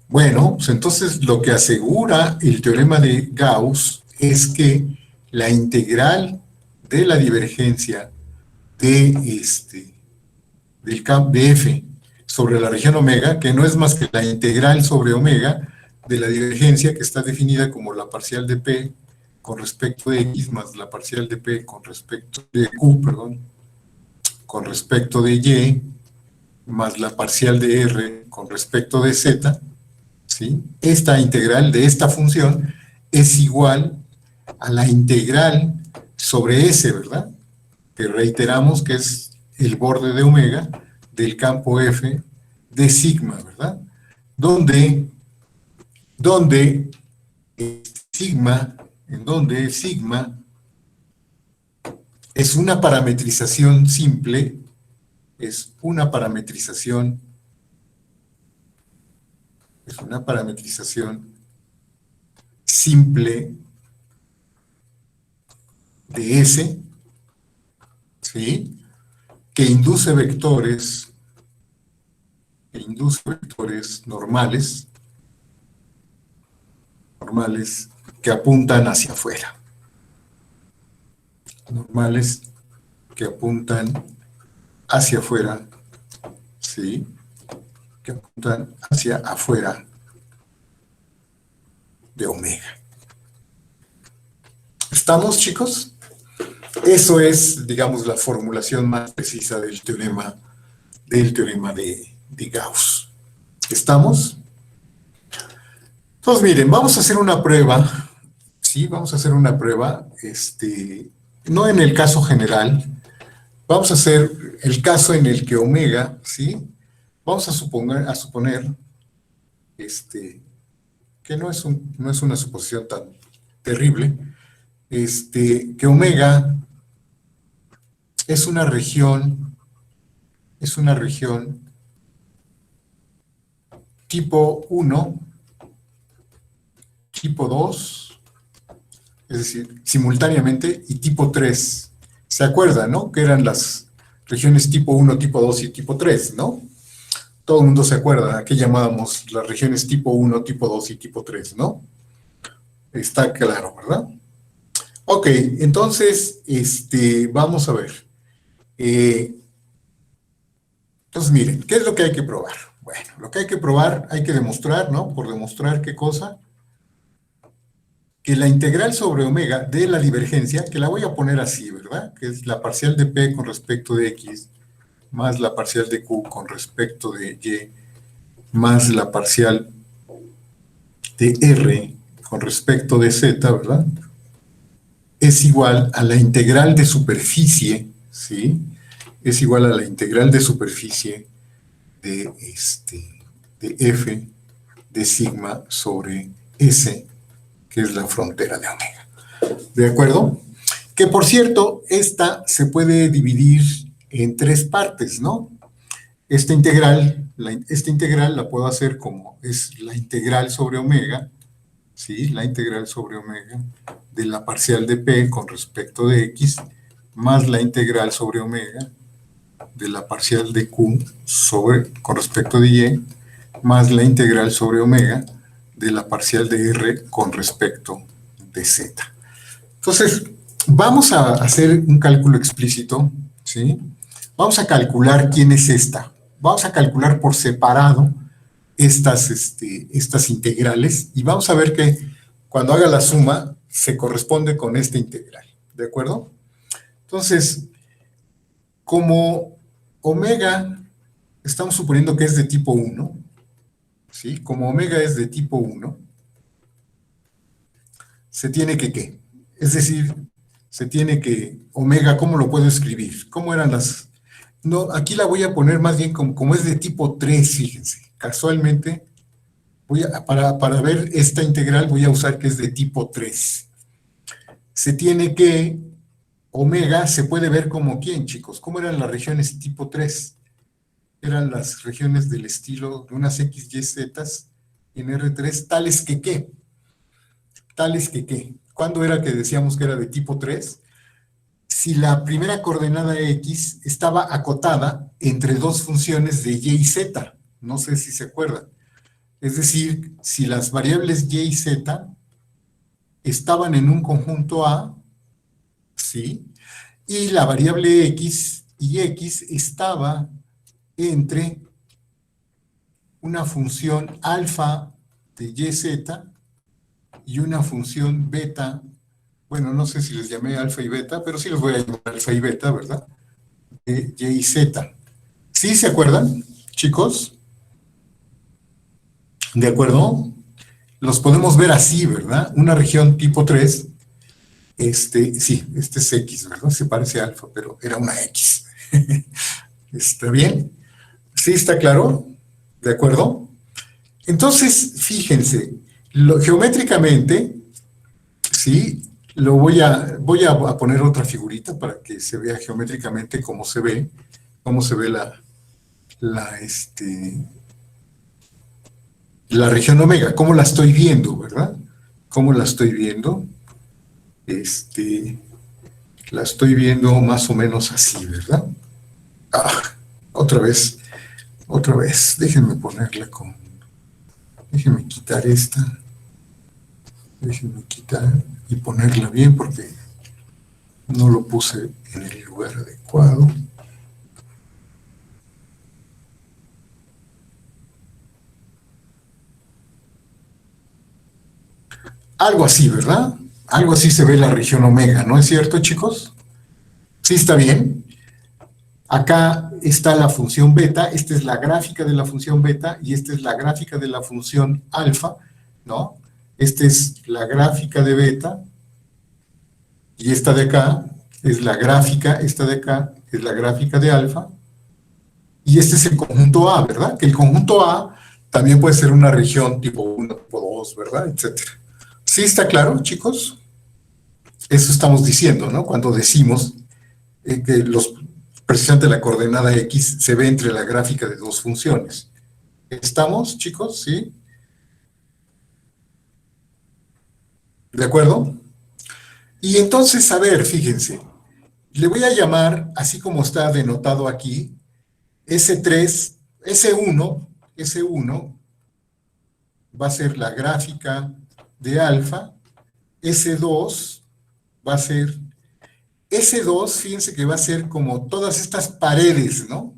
Bueno, pues entonces lo que asegura el teorema de Gauss es que la integral de la divergencia de del campo de F sobre la región omega, que no es más que la integral sobre omega de la divergencia que está definida como la parcial de P con respecto de X más la parcial de P con respecto de Q, perdón, con respecto de Y más la parcial de R con respecto de Z, ¿sí? Esta integral de esta función es igual a la integral sobre S, ¿verdad? Que reiteramos que es el borde de omega del campo F de sigma, ¿verdad? Donde sigma, en donde sigma es una parametrización simple, es una parametrización simple de S, ¿sí? Que induce vectores normales que apuntan hacia afuera. Normales que apuntan hacia afuera, ¿sí? Que apuntan hacia afuera de omega. ¿Estamos, chicos? Eso es, digamos, la formulación más precisa del teorema de Gauss. ¿Estamos? Entonces, miren, vamos a hacer una prueba, ¿sí? Vamos a hacer una prueba, no en el caso general, vamos a hacer el caso en el que omega, ¿sí? Vamos a suponer que no es una suposición tan terrible, que omega es una región tipo 1, tipo 2, es decir, simultáneamente, y tipo 3. ¿Se acuerdan, no? Que eran las regiones tipo 1, tipo 2 y tipo 3, ¿no? Todo el mundo se acuerda a qué llamábamos las regiones tipo 1, tipo 2 y tipo 3, ¿no? Está claro, ¿verdad? Ok, entonces, vamos a ver. Entonces, miren, ¿qué es lo que hay que probar? Bueno, lo que hay que probar, hay que demostrar, ¿no? Por demostrar qué cosa, que la integral sobre omega de la divergencia, que la voy a poner así, ¿verdad? Que es la parcial de P con respecto de X, más la parcial de Q con respecto de Y, más la parcial de R con respecto de Z, ¿verdad? Es igual a la integral de superficie, ¿sí? Es igual a la integral de superficie de, de F de sigma sobre S, que es la frontera de omega. ¿De acuerdo? Que por cierto, esta se puede dividir en tres partes, ¿no? Esta integral la puedo hacer como es la integral sobre omega, ¿sí? La integral sobre omega de la parcial de P con respecto de X, más la integral sobre omega de la parcial de Q con respecto de Y, más la integral sobre omega de la parcial de R con respecto de Z. Entonces, vamos a hacer un cálculo explícito, ¿sí? Vamos a calcular quién es esta. Vamos a calcular por separado estas integrales y vamos a ver que cuando haga la suma se corresponde con esta integral, ¿de acuerdo? Entonces, como omega, estamos suponiendo que es de tipo 1, ¿sí? Como omega es de tipo 1, se tiene que ¿qué? Es decir, se tiene que, omega, ¿cómo lo puedo escribir? ¿Cómo eran las...? No, aquí la voy a poner más bien como es de tipo 3, fíjense. Casualmente, para ver esta integral voy a usar que es de tipo 3. Se tiene que, omega se puede ver como ¿quién, chicos? ¿Cómo eran las regiones tipo 3? Eran las regiones del estilo de unas X, Y, Z en R3, tales que ¿qué? Tales que ¿qué? ¿Cuándo era que decíamos que era de tipo 3? Si la primera coordenada X estaba acotada entre dos funciones de Y y Z. No sé si se acuerdan. Es decir, si las variables Y y Z estaban en un conjunto A, ¿sí? Y la variable X y X estaba entre una función alfa de YZ y una función beta. Bueno, no sé si les llamé alfa y beta, pero sí les voy a llamar alfa y beta, ¿verdad? De Y y Z. ¿Sí se acuerdan, chicos? ¿De acuerdo? Los podemos ver así, ¿verdad? Una región tipo 3, sí, este es X, ¿verdad? Se parece a alfa, pero era una X. ¿Está bien? ¿Sí está claro? ¿De acuerdo? Entonces, fíjense, geométricamente, ¿sí? Voy a poner otra figurita para que se vea geométricamente cómo se ve la, este, la región omega, cómo la estoy viendo, ¿verdad? ¿Cómo la estoy viendo? La estoy viendo más o menos así, ¿verdad? Ah, otra vez, déjenme ponerla déjenme quitar esta, déjenme quitar y ponerla bien porque no lo puse en el lugar adecuado. Algo así, ¿verdad? Algo así se ve la región omega, ¿no es cierto, chicos? ¿Sí está bien? Acá está la función beta, esta es la gráfica de la función beta y esta es la gráfica de la función alfa, ¿no? Esta es la gráfica de beta y esta de acá es la gráfica, esta de acá es la gráfica de alfa y este es el conjunto A, ¿verdad? Que el conjunto A también puede ser una región tipo 1, tipo 2, ¿verdad? Etcétera. ¿Sí está claro, chicos? Eso estamos diciendo, ¿no? Cuando decimos que precisamente la coordenada X se ve entre la gráfica de dos funciones. ¿Estamos, chicos? ¿Sí? ¿De acuerdo? Y entonces, a ver, fíjense, le voy a llamar, así como está denotado aquí, S3, S1, S1 va a ser la gráfica de alfa, S2 va a ser, S2, fíjense que va a ser como todas estas paredes, ¿no?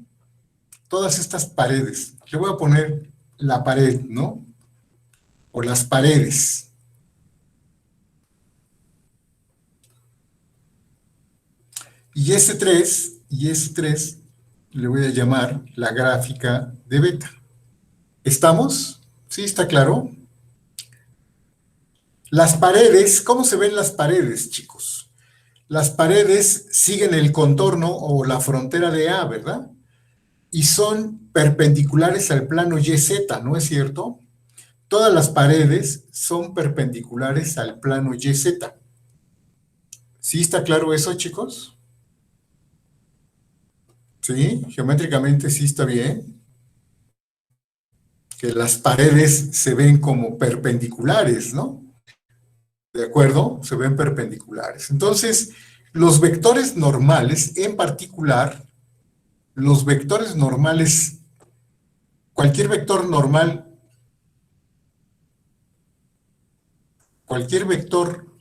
Todas estas paredes. Le voy a poner la pared, ¿no? O las paredes. Y S3 le voy a llamar la gráfica de beta. ¿Estamos? ¿Sí está claro? Las paredes, ¿cómo se ven las paredes, chicos? Las paredes siguen el contorno o la frontera de A, ¿verdad? Y son perpendiculares al plano YZ, ¿no es cierto? Todas las paredes son perpendiculares al plano YZ. ¿Sí está claro eso, chicos? Sí, geométricamente sí está bien. Que las paredes se ven como perpendiculares, ¿no? ¿De acuerdo? Se ven perpendiculares. Entonces, los vectores normales, en particular, los vectores normales, cualquier vector normal, cualquier vector,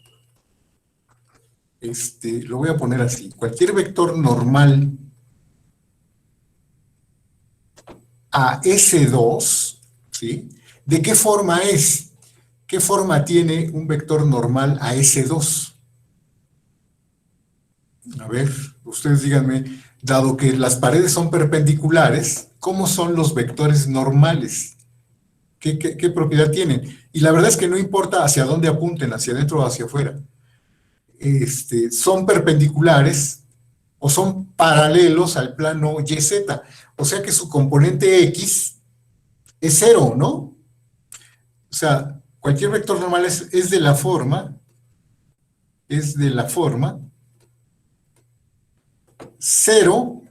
lo voy a poner así, cualquier vector normal a S2, ¿sí? ¿De qué forma es? ¿Qué forma tiene un vector normal a S2? A ver, ustedes díganme, dado que las paredes son perpendiculares, ¿cómo son los vectores normales? ¿Qué propiedad tienen? Y la verdad es que no importa hacia dónde apunten, hacia adentro o hacia afuera. Son perpendiculares o son paralelos al plano YZ. O sea que su componente X es cero, ¿no? O sea, cualquier vector normal es de la forma, cero,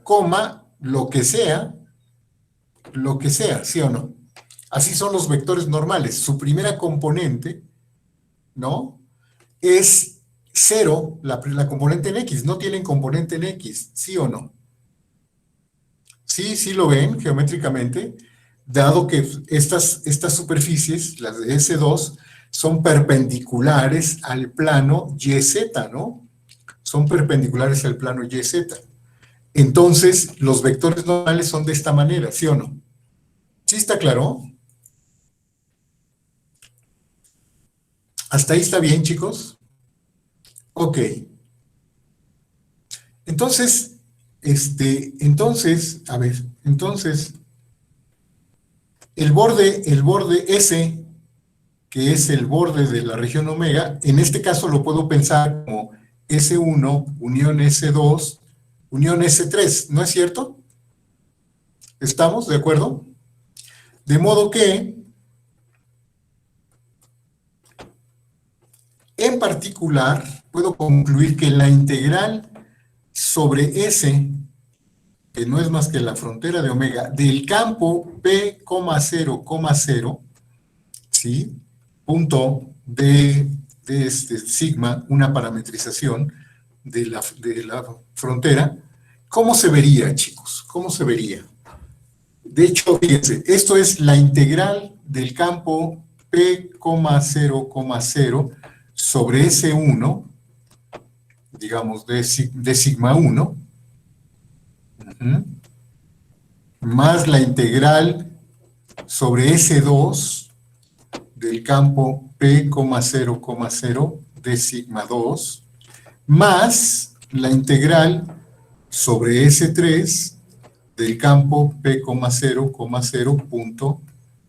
lo que sea, ¿sí o no? Así son los vectores normales. Su primera componente, ¿no? Es cero, la componente en X. No tienen componente en X, ¿sí o no? Sí, sí lo ven geométricamente, dado que estas superficies, las de S2, son perpendiculares al plano YZ, ¿no? Son perpendiculares al plano YZ. Entonces, los vectores normales son de esta manera, ¿sí o no? ¿Sí está claro? ¿Hasta ahí está bien, chicos? Ok. Entonces, a ver, entonces, el borde S, que es el borde de la región omega, en este caso lo puedo pensar como S1 unión S2 unión S3, ¿no es cierto? ¿Estamos de acuerdo? De modo que, en particular, puedo concluir que la integral sobre S, que no es más que la frontera de omega, del campo P, 0, 0, ¿sí? Punto de sigma, una parametrización de la frontera. ¿Cómo se vería, chicos? ¿Cómo se vería? De hecho, fíjense, esto es la integral del campo P, 0, 0 sobre S1, digamos, de sigma 1, más la integral sobre S2 del campo P, 0, 0 de sigma 2, más la integral sobre S3 del campo P, 0, 0 punto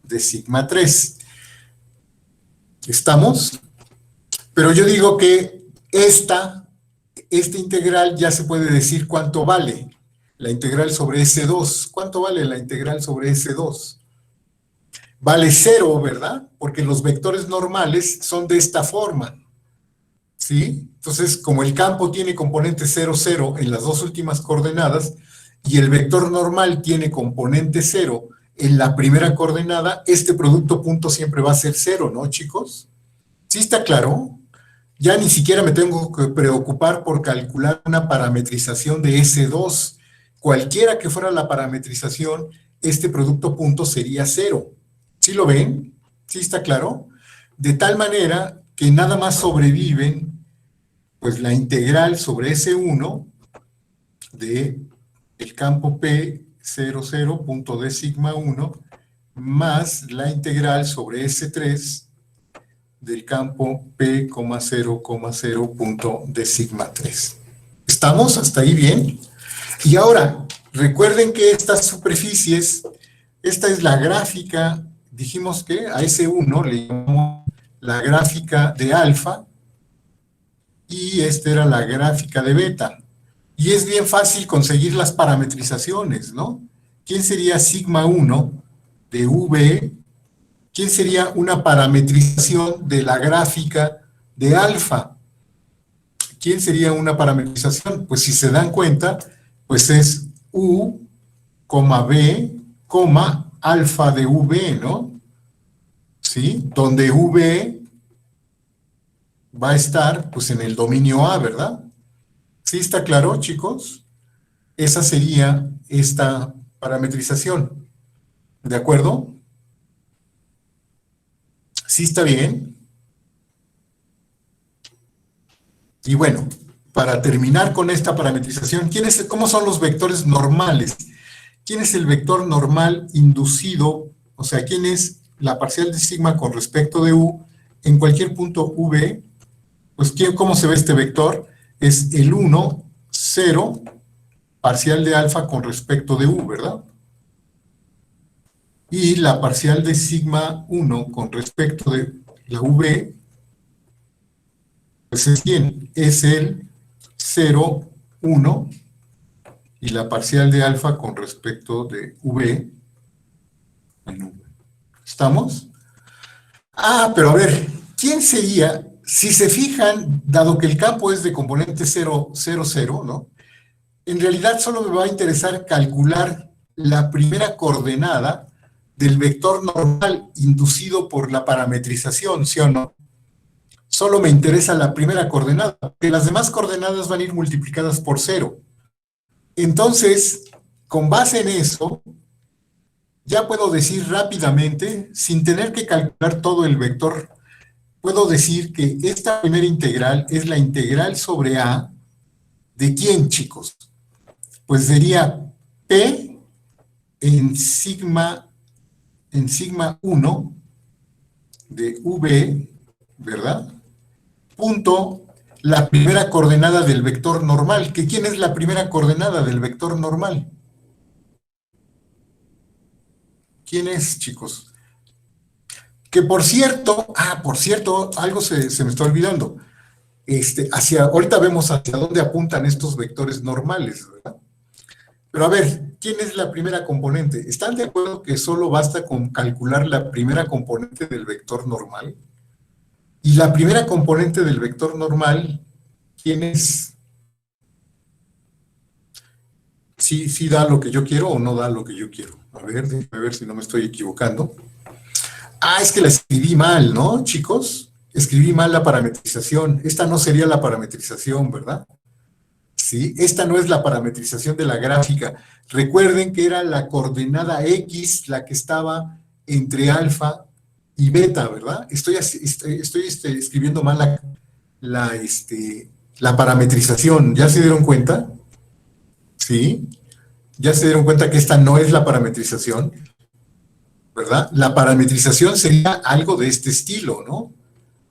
de sigma 3. ¿Estamos? Pero yo digo que esta integral ya se puede decir cuánto vale. La integral sobre S2. ¿Cuánto vale la integral sobre S2? Vale 0, ¿verdad? Porque los vectores normales son de esta forma. ¿Sí? Entonces, como el campo tiene componente 0, 0 en las dos últimas coordenadas y el vector normal tiene componente 0 en la primera coordenada, este producto punto siempre va a ser 0, ¿no, chicos? ¿Sí está claro? Ya ni siquiera me tengo que preocupar por calcular una parametrización de S2. Cualquiera que fuera la parametrización, este producto punto sería 0. ¿Sí lo ven? ¿Sí está claro? De tal manera que nada más sobreviven pues la integral sobre S1 de el campo P 0, 0 punto de sigma 1 más la integral sobre S3 del campo P, 0, 0 punto de sigma 3. ¿Estamos hasta ahí bien? Y ahora, recuerden que estas superficies, esta es la gráfica, dijimos que a S1 le llamamos la gráfica de alfa, y esta era la gráfica de beta. Y es bien fácil conseguir las parametrizaciones, ¿no? ¿Quién sería sigma 1 de V? ¿Quién sería una parametrización de la gráfica de alfa? ¿Quién sería una parametrización? Pues si se dan cuenta, pues es U, B, alfa de V, ¿no? ¿Sí? Donde V va a estar, pues, en el dominio A, ¿verdad? ¿Sí está claro, chicos? Esa sería esta parametrización. ¿De acuerdo? ¿Sí está bien? Y bueno, para terminar con esta parametrización, ¿cómo son los vectores normales? ¿Quién es el vector normal inducido? O sea, ¿quién es la parcial de sigma con respecto de U en cualquier punto V? Pues, ¿cómo se ve este vector? Es el 1, 0, parcial de alfa con respecto de U, ¿verdad? Y la parcial de sigma 1 con respecto de la V, pues es ¿quién? Es el 0, 1, y la parcial de alfa con respecto de V en V. ¿Estamos? Ah, pero a ver, ¿quién sería, si se fijan, dado que el campo es de componente 0, 0, 0, ¿no? En realidad solo me va a interesar calcular la primera coordenada del vector normal inducido por la parametrización, ¿sí o no? Solo me interesa la primera coordenada, porque las demás coordenadas van a ir multiplicadas por 0. Entonces, con base en eso, ya puedo decir rápidamente, sin tener que calcular todo el vector, puedo decir que esta primera integral es la integral sobre A, ¿de quién, chicos? Pues sería P en sigma 1 de V, ¿verdad? Punto la primera coordenada del vector normal. ¿Que quién es la primera coordenada del vector normal? ¿Quién es, chicos? Que por cierto, algo se me está olvidando. Ahorita vemos hacia dónde apuntan estos vectores normales, ¿verdad? Pero a ver, ¿quién es la primera componente? ¿Están de acuerdo que solo basta con calcular la primera componente del vector normal? Y la primera componente del vector normal, ¿quién es? ¿Sí da lo que yo quiero o no da lo que yo quiero? A ver, déjame ver si no me estoy equivocando. Ah, es que la escribí mal, ¿no, chicos? Escribí mal la parametrización. Esta no sería la parametrización, ¿verdad? Sí, esta no es la parametrización de la gráfica. Recuerden que era la coordenada X la que estaba entre alfa y beta, ¿verdad? Estoy escribiendo mal la parametrización. ¿Ya se dieron cuenta? Sí. ¿Ya se dieron cuenta que esta no es la parametrización? ¿Verdad? La parametrización sería algo de este estilo, ¿no?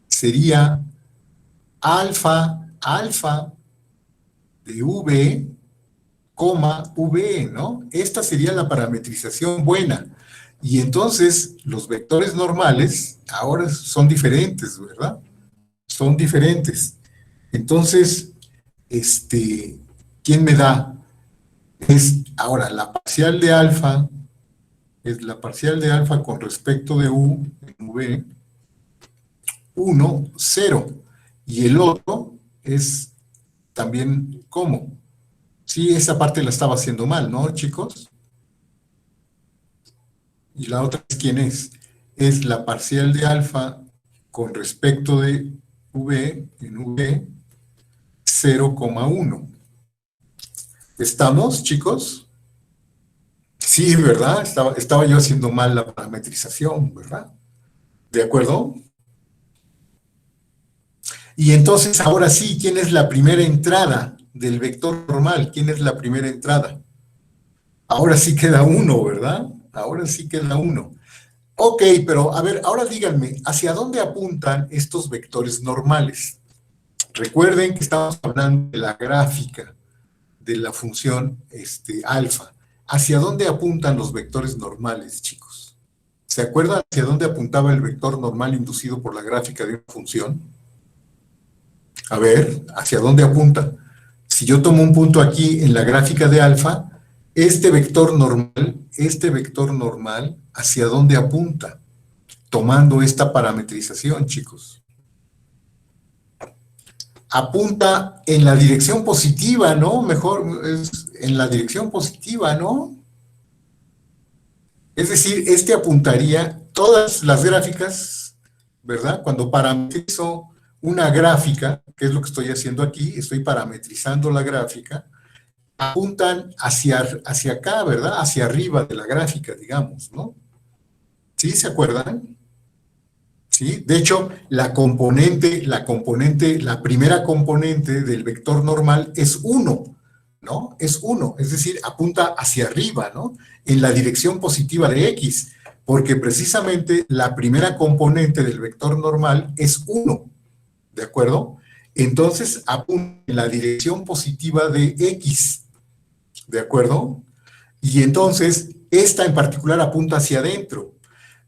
Sería alfa de V, V, ¿no? Esta sería la parametrización buena. Y entonces los vectores normales ahora son diferentes, ¿verdad? Son diferentes. Entonces, ¿quién me da? Es ahora la parcial de alfa, es la parcial de alfa con respecto de U en V, 1, 0. Y el otro es también ¿cómo? Sí, esa parte la estaba haciendo mal, ¿no, chicos? Y la otra es ¿quién es? Es la parcial de alfa con respecto de V en V 0,1. ¿Estamos, chicos? Sí, ¿verdad? Estaba yo haciendo mal la parametrización, ¿verdad? ¿De acuerdo? Y entonces, ahora sí, ¿quién es la primera entrada del vector normal? ¿Quién es la primera entrada? Ahora sí queda uno, ¿verdad? Ahora sí queda uno. Ok, pero a ver, ahora díganme, ¿hacia dónde apuntan estos vectores normales? Recuerden que estamos hablando de la gráfica de la función alfa. ¿Hacia dónde apuntan los vectores normales, chicos? ¿Se acuerdan hacia dónde apuntaba el vector normal inducido por la gráfica de una función? A ver, ¿hacia dónde apunta? Si yo tomo un punto aquí en la gráfica de alfa, este vector normal, ¿hacia dónde apunta? Tomando esta parametrización, chicos. Apunta en la dirección positiva, ¿no? Mejor es en la dirección positiva, ¿no? Es decir, apuntaría todas las gráficas, ¿verdad? Cuando parametrizo una gráfica, que es lo que estoy haciendo aquí, estoy parametrizando la gráfica, apuntan hacia acá, ¿verdad? Hacia arriba de la gráfica, digamos, ¿no? ¿Sí? ¿Se acuerdan? ¿Sí? De hecho, la primera componente del vector normal es 1, ¿no? Es 1, es decir, apunta hacia arriba, ¿no? En la dirección positiva de X, porque precisamente la primera componente del vector normal es 1, ¿de acuerdo? Entonces, apunta en la dirección positiva de X, ¿de acuerdo? Y entonces, esta en particular apunta hacia adentro.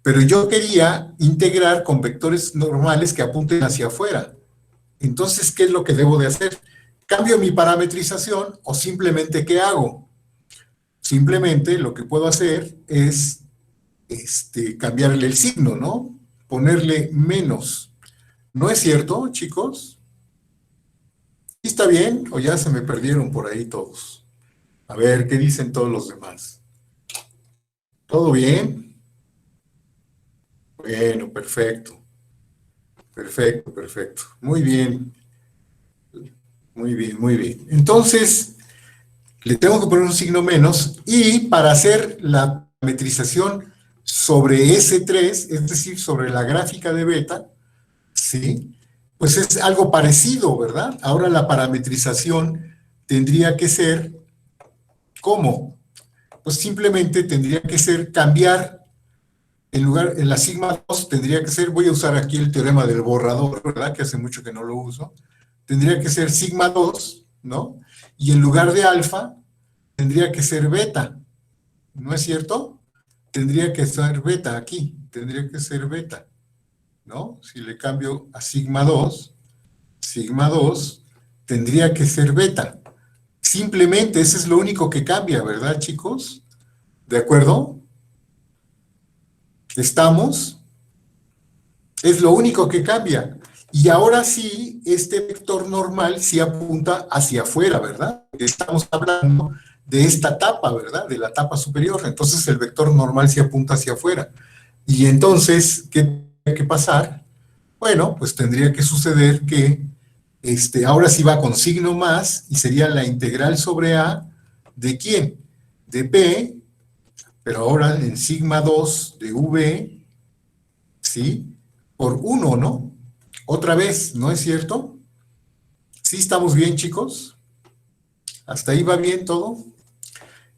Pero yo quería integrar con vectores normales que apunten hacia afuera. Entonces, ¿qué es lo que debo de hacer? ¿Cambio mi parametrización o simplemente qué hago? Simplemente lo que puedo hacer es cambiarle el signo, ¿no? Ponerle menos. ¿No es cierto, chicos? ¿Sí está bien o ya se me perdieron por ahí todos? A ver, ¿qué dicen todos los demás? ¿Todo bien? Bueno, perfecto. Perfecto, perfecto. Muy bien, muy bien, muy bien. Entonces, le tengo que poner un signo menos y para hacer la parametrización sobre S3, es decir, sobre la gráfica de beta, ¿sí? Pues es algo parecido, ¿verdad? Ahora la parametrización tendría que ser ¿Cómo? Pues simplemente tendría que ser cambiar, en la sigma 2 tendría que ser, voy a usar aquí el teorema del borrador, ¿verdad? Que hace mucho que no lo uso. Tendría que ser sigma 2, ¿no? Y en lugar de alfa, tendría que ser beta, ¿no es cierto? Tendría que ser beta aquí, tendría que ser beta, ¿no? Si le cambio a sigma 2 tendría que ser beta. Simplemente, eso es lo único que cambia, ¿verdad, chicos? ¿De acuerdo? ¿Estamos? Es lo único que cambia. Y ahora sí, este vector normal sí apunta hacia afuera, ¿verdad? Estamos hablando de esta tapa, ¿verdad? De la tapa superior. Entonces el vector normal sí apunta hacia afuera. Y entonces, ¿qué tiene que pasar? Bueno, pues tendría que suceder que ahora sí va con signo más y sería la integral sobre A de ¿quién? De P, pero ahora en sigma 2 de V, ¿sí? Por 1, ¿no? Otra vez, ¿no es cierto? ¿Sí estamos bien, chicos? ¿Hasta ahí va bien todo?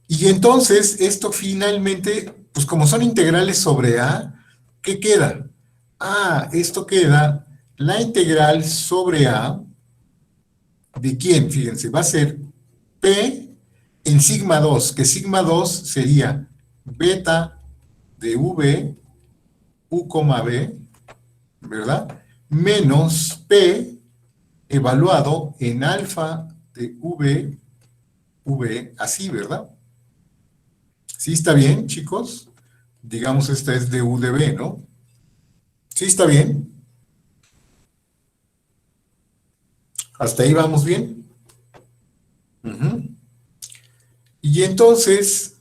Y entonces, esto finalmente, pues como son integrales sobre A, ¿qué queda? Ah, esto queda la integral sobre A, ¿de quién? Fíjense, va a ser P en sigma 2, que sigma 2 sería beta de V, U, B, ¿verdad? Menos P evaluado en alfa de V, así, ¿verdad? ¿Sí está bien, chicos? Digamos, esta es de U de B, ¿no? ¿Sí está bien? ¿Hasta ahí vamos bien? Ujú. Y entonces,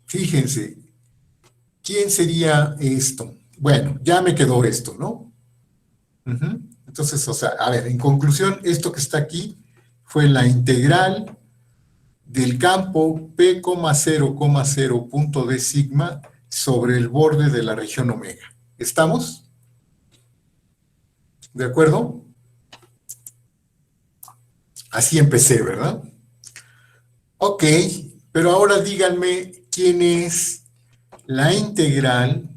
fíjense, ¿quién sería esto? Bueno, ya me quedó esto, ¿no? Ujú. Entonces, o sea, a ver, en conclusión, esto que está aquí fue la integral del campo P, 0, punto de sigma sobre el borde de la región omega. ¿Estamos? ¿De acuerdo? Así empecé, ¿verdad? Ok, pero ahora díganme quién es la integral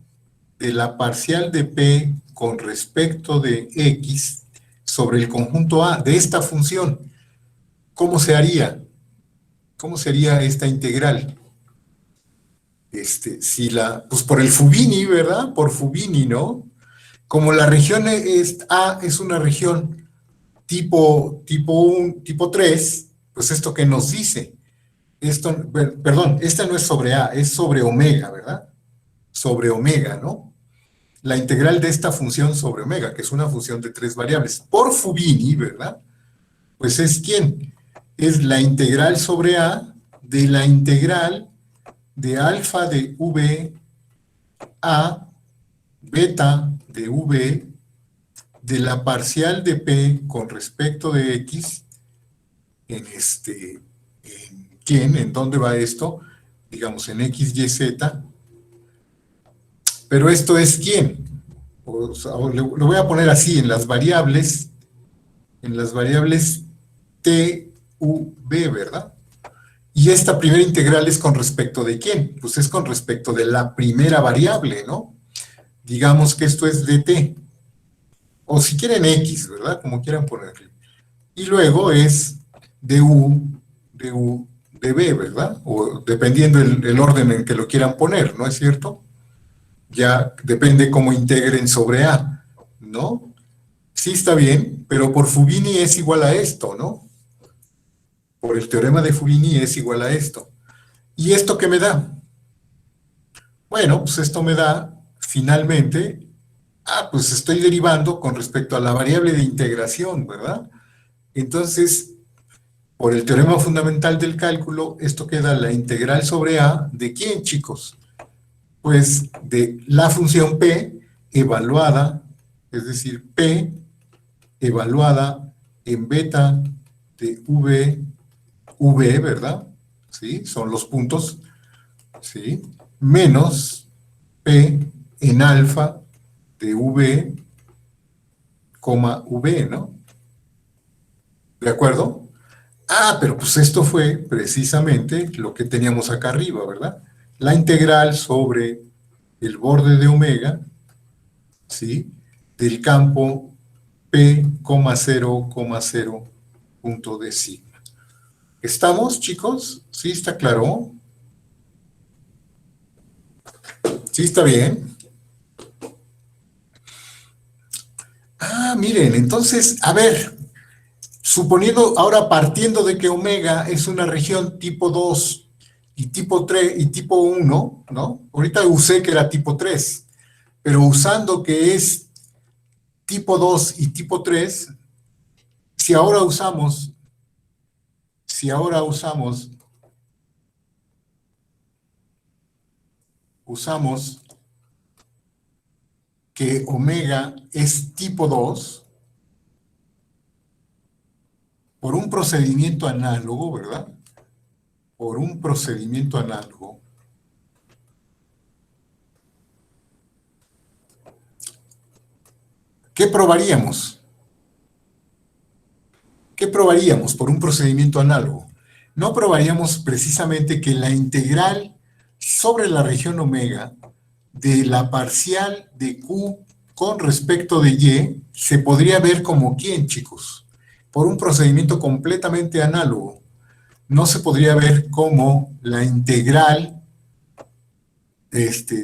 de la parcial de P con respecto de X sobre el conjunto A de esta función. ¿Cómo se haría? ¿Cómo sería esta integral? Pues por el Fubini, ¿verdad? Por Fubini, ¿no? Como la región A es una región tipo 1, tipo 3, pues esto que nos dice, perdón, esta no es sobre A, es sobre omega, ¿verdad? Sobre omega, ¿no? La integral de esta función sobre omega, que es una función de 3 variables, por Fubini, ¿verdad? Pues es ¿quién? Es la integral sobre A de la integral de alfa de V a beta de V de la parcial de P con respecto de X en ¿quién? ¿En dónde va esto? Digamos en X, Y, Z. Pero esto es ¿quién? O sea, lo voy a poner así, en las variables T, U, B, ¿verdad? Y esta primera integral es con respecto de ¿quién? Pues es con respecto de la primera variable, ¿no? Digamos que esto es de T. O si quieren X, ¿verdad? Como quieran ponerle. Y luego es de U, de U, de B, ¿verdad? O dependiendo el orden en que lo quieran poner, ¿no es cierto? Ya depende cómo integren sobre A, ¿no? Sí está bien, pero por Fubini es igual a esto, ¿no? Por el teorema de Fubini es igual a esto. ¿Y esto qué me da? Bueno, pues esto me da, finalmente, pues estoy derivando con respecto a la variable de integración, ¿verdad? Entonces, por el teorema fundamental del cálculo, esto queda la integral sobre A, ¿de quién, chicos? Pues de la función P evaluada, es decir, P evaluada en beta de V, ¿verdad? ¿Sí? Son los puntos, ¿sí? Menos P en alfa de V, V, ¿no? ¿De acuerdo? Ah, pero pues esto fue precisamente lo que teníamos acá arriba, ¿verdad? La integral sobre el borde de omega, ¿sí? Del campo P, 0, 0 punto de sigma. ¿Estamos, chicos? ¿Sí está claro? ¿Sí está bien? Ah, miren, entonces, a ver, suponiendo, ahora partiendo de que omega es una región tipo 2 y tipo 3 y tipo 1, ¿no? Ahorita usé que era tipo 3, pero usando que es tipo 2 y tipo 3, si ahora usamos, si ahora usamos que omega es tipo 2 por un procedimiento análogo, ¿verdad? Por un procedimiento análogo, ¿qué probaríamos? ¿Qué probaríamos por un procedimiento análogo? No probaríamos precisamente que la integral sobre la región omega de la parcial de Q con respecto de Y se podría ver como ¿quién, chicos? Por un procedimiento completamente análogo. No se podría ver como la integral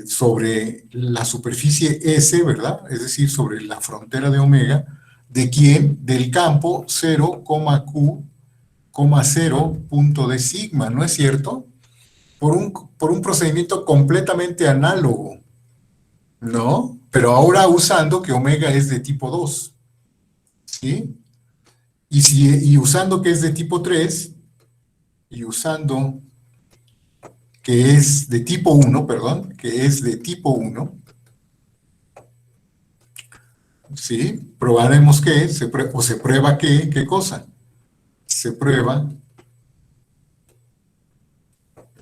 sobre la superficie S, ¿verdad? Es decir, sobre la frontera de omega, ¿de quién? Del campo 0, Q, 0 punto de sigma, ¿no es cierto? Por un procedimiento completamente análogo, ¿no? Pero ahora usando que omega es de tipo 2, ¿sí? Y usando que es de tipo 3, y usando que es de tipo 1, perdón, que es de tipo 1, ¿sí? Probaremos que, o se prueba que, ¿qué cosa? Se prueba,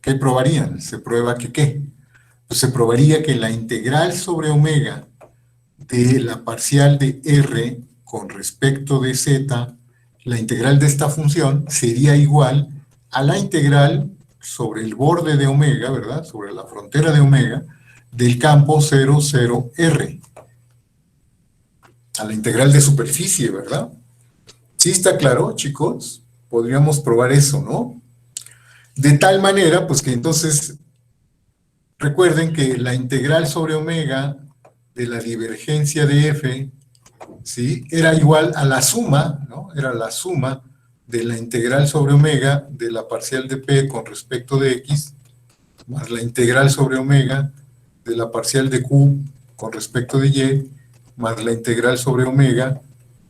¿qué probarían? Se prueba que, ¿qué? Pues se probaría que la integral sobre omega de la parcial de R con respecto de Z, la integral de esta función sería igual a la integral sobre el borde de omega, ¿verdad? Sobre la frontera de omega del campo 0, 0, R, a la integral de superficie, ¿verdad? ¿Sí está claro, chicos? Podríamos probar eso, ¿no? De tal manera, pues que entonces recuerden que la integral sobre omega de la divergencia de f, ¿sí? Era igual a la suma, ¿no? Era la suma de la integral sobre omega de la parcial de p con respecto de x, más la integral sobre omega de la parcial de q con respecto de y, más la integral sobre omega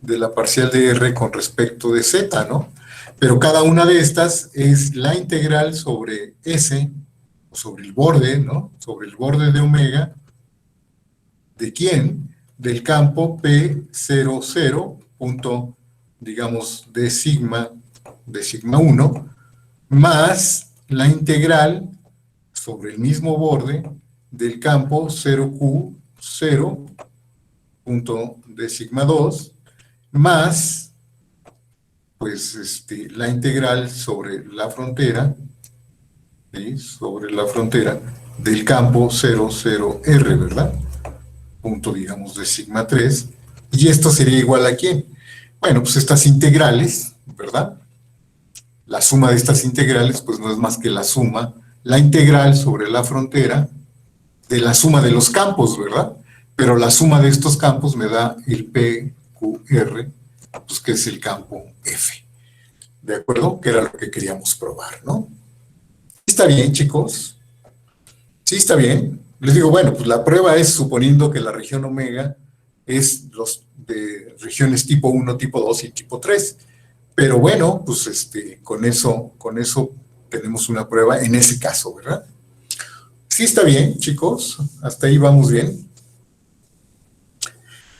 de la parcial de r con respecto de z, ¿no? Pero cada una de estas es la integral sobre s, sobre el borde, ¿no? Sobre el borde de omega, ¿de quién? Del campo P00, punto, digamos, de sigma 1, más la integral sobre el mismo borde del campo 0Q0, punto de sigma 2, más, pues, la integral sobre la frontera, ¿sí? Sobre la frontera del campo 00R, ¿verdad? Punto, digamos, de sigma 3, y esto sería igual a ¿quién? Bueno, pues estas integrales, ¿verdad? La suma de estas integrales, pues no es más que la integral sobre la frontera de la suma de los campos, ¿verdad? Pero la suma de estos campos me da el PQR, pues que es el campo F, ¿de acuerdo? Que era lo que queríamos probar, ¿no? ¿Está bien, chicos? Sí, está bien. Les digo, bueno, pues la prueba es suponiendo que la región omega es los de regiones tipo 1, tipo 2 y tipo 3. Pero bueno, pues con eso tenemos una prueba en ese caso, ¿verdad? Sí, está bien, chicos. Hasta ahí vamos bien.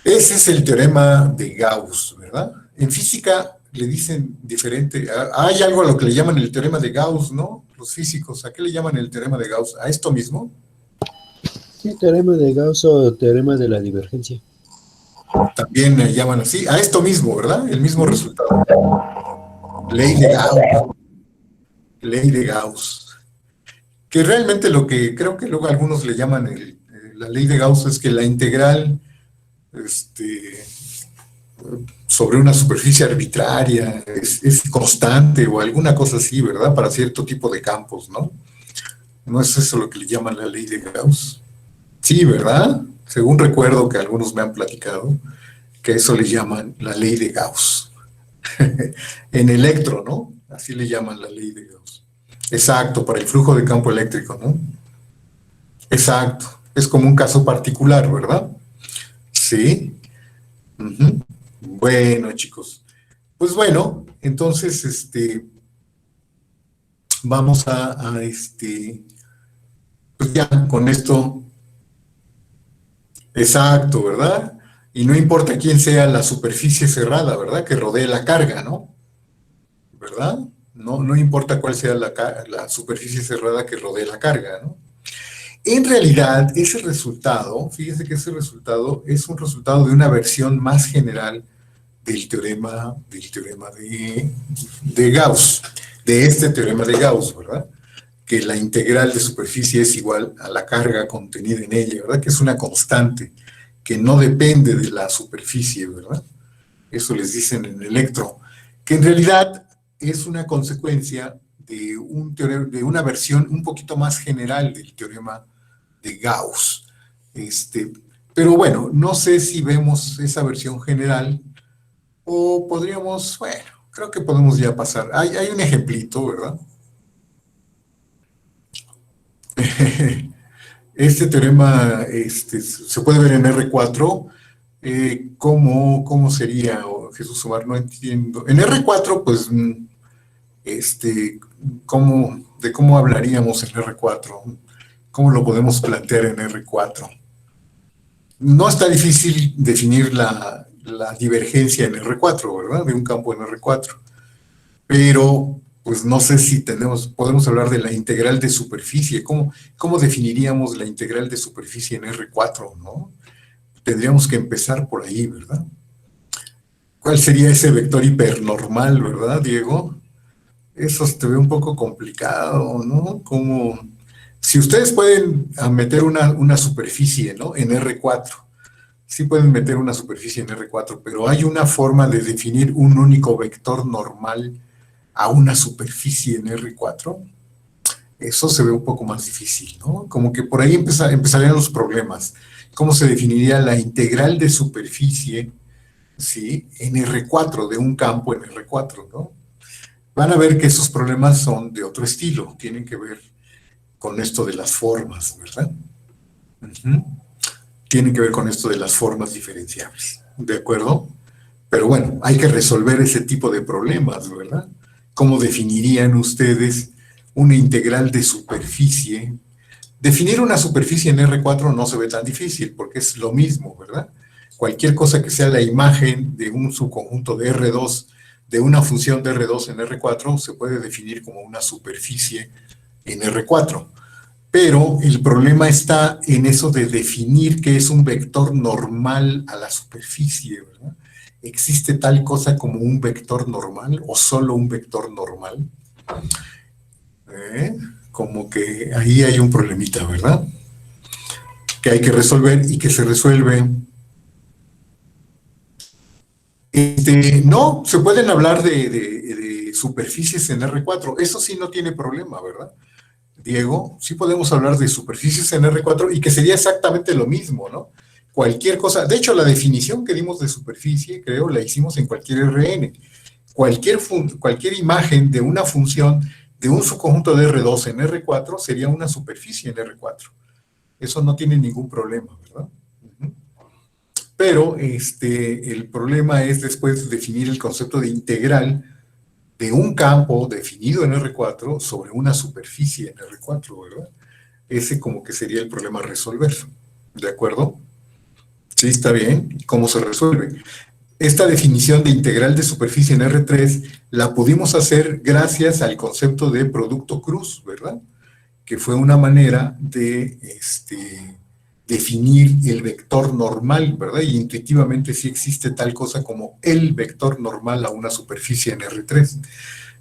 Ese es el teorema de Gauss, ¿verdad? En física le dicen diferente. Hay algo a lo que le llaman el teorema de Gauss, ¿no? Los físicos, ¿a qué le llaman el teorema de Gauss? ¿A esto mismo? Sí, teorema de Gauss o teorema de la divergencia. También le llaman así, a esto mismo, ¿verdad? El mismo resultado. Ley de Gauss. Ley de Gauss. Que realmente lo que creo que luego algunos le llaman la ley de Gauss es que la integral sobre una superficie arbitraria es constante o alguna cosa así, ¿verdad? Para cierto tipo de campos, ¿no? ¿No es eso lo que le llaman la ley de Gauss? Sí, ¿verdad? Según recuerdo que algunos me han platicado, que eso le llaman la ley de Gauss. En electro, ¿no? Así le llaman la ley de Gauss. Exacto, para el flujo de campo eléctrico, ¿no? Exacto. Es como un caso particular, ¿verdad? Sí. Uh-huh. Bueno, chicos. Pues bueno, entonces, vamos pues ya con esto, exacto, ¿verdad? Y no importa quién sea la superficie cerrada, ¿verdad? Que rodee la carga, ¿no? ¿Verdad? No, no importa cuál sea la superficie cerrada que rodee la carga, ¿no? En realidad, ese resultado, fíjese que ese resultado es un resultado de una versión más general del teorema de Gauss, de este teorema de Gauss, ¿verdad? Que la integral de superficie es igual a la carga contenida en ella, ¿verdad? Que es una constante, que no depende de la superficie, ¿verdad? Eso les dicen en electro, que en realidad es una consecuencia de una versión un poquito más general del teorema de Gauss. Pero bueno, no sé si vemos esa versión general o podríamos, bueno, creo que podemos ya pasar. Hay un ejemplito, ¿verdad? Este teorema se puede ver en R4. ¿Cómo sería? Jesús Omar, no entiendo. En R4, pues, ¿de cómo hablaríamos en R4? ¿Cómo lo podemos plantear en R4? No está difícil definir la divergencia en R4, ¿verdad? De un campo en R4. Pero, pues no sé si podemos hablar de la integral de superficie. ¿Cómo definiríamos la integral de superficie en R4, no? Tendríamos que empezar por ahí, ¿verdad? ¿Cuál sería ese vector hipernormal, verdad, Diego? Eso te ve un poco complicado, ¿no? Si ustedes pueden meter una superficie, ¿no? En R4, sí pueden meter una superficie en R4, pero hay una forma de definir un único vector normal a una superficie en R4. Eso se ve un poco más difícil, ¿no? Como que por ahí empezarían los problemas. ¿Cómo se definiría la integral de superficie, ¿sí? En R4, de un campo en R4, ¿no? Van a ver que esos problemas son de otro estilo, tienen que ver con esto de las formas, ¿verdad? Uh-huh. Tienen que ver con esto de las formas diferenciables, ¿de acuerdo? Pero bueno, hay que resolver ese tipo de problemas, ¿verdad? ¿Cómo definirían ustedes una integral de superficie? Definir una superficie en R4 no se ve tan difícil, porque es lo mismo, ¿verdad? Cualquier cosa que sea la imagen de un subconjunto de R2, de una función de R2 en R4, se puede definir como una superficie en R4. Pero el problema está en eso de definir qué es un vector normal a la superficie, ¿verdad? ¿Existe tal cosa como un vector normal o solo un vector normal? Como que ahí hay un problemita, ¿verdad? Que hay que resolver y que se resuelve. No, se pueden hablar de superficies en R4. Eso sí no tiene problema, ¿verdad? Diego, sí podemos hablar de superficies en R4 y que sería exactamente lo mismo, ¿no? Cualquier cosa, de hecho la definición que dimos de superficie, creo, la hicimos en cualquier RN. Cualquier imagen de una función de un subconjunto de R2 en R4 sería una superficie en R4. Eso no tiene ningún problema, ¿verdad? Pero el problema es después definir el concepto de integral de un campo definido en R4 sobre una superficie en R4, ¿verdad? Ese como que sería el problema a resolver, ¿de acuerdo? Sí, está bien. ¿Cómo se resuelve? Esta definición de integral de superficie en R3 la pudimos hacer gracias al concepto de producto cruz, ¿verdad? Que fue una manera definir el vector normal, ¿verdad? Y intuitivamente sí existe tal cosa como el vector normal a una superficie en R3.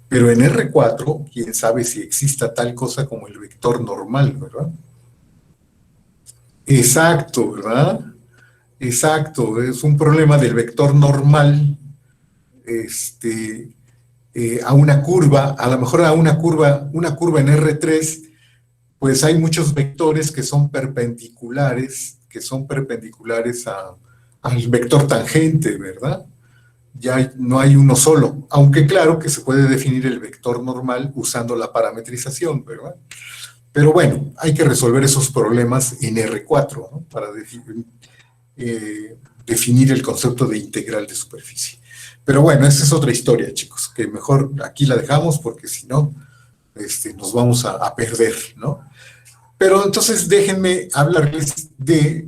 Pero en R4, quién sabe si exista tal cosa como el vector normal, ¿verdad? Exacto, ¿verdad? Exacto, es un problema del vector normal, a una curva, a lo mejor a una curva en R3, pues hay muchos vectores que son perpendiculares al vector tangente, ¿verdad? Ya no hay uno solo, aunque claro que se puede definir el vector normal usando la parametrización, ¿verdad? Pero bueno, hay que resolver esos problemas en R4, ¿no? Para definir el concepto de integral de superficie. Pero bueno, esa es otra historia, chicos, que mejor aquí la dejamos porque si no, nos vamos a perder, ¿no? Pero entonces déjenme hablarles de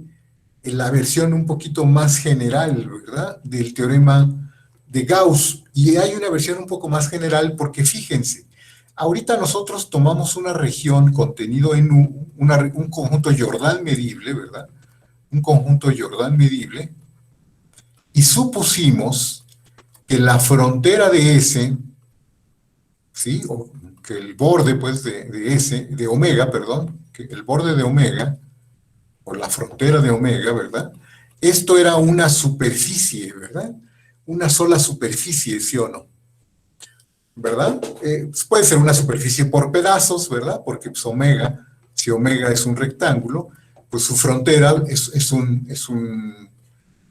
la versión un poquito más general, ¿verdad? Del teorema de Gauss. Y hay una versión un poco más general porque fíjense, ahorita nosotros tomamos una región contenido en un conjunto Jordan medible, ¿verdad? Un conjunto Jordan medible, y supusimos que la frontera de S, ¿sí? O que el borde, pues, de S, de omega, perdón, que el borde de omega, o la frontera de omega, ¿verdad? Esto era una superficie, ¿verdad? Una sola superficie, ¿sí o no? ¿Verdad? Puede ser una superficie por pedazos, ¿verdad? Porque pues, omega, si omega es un rectángulo, pues su frontera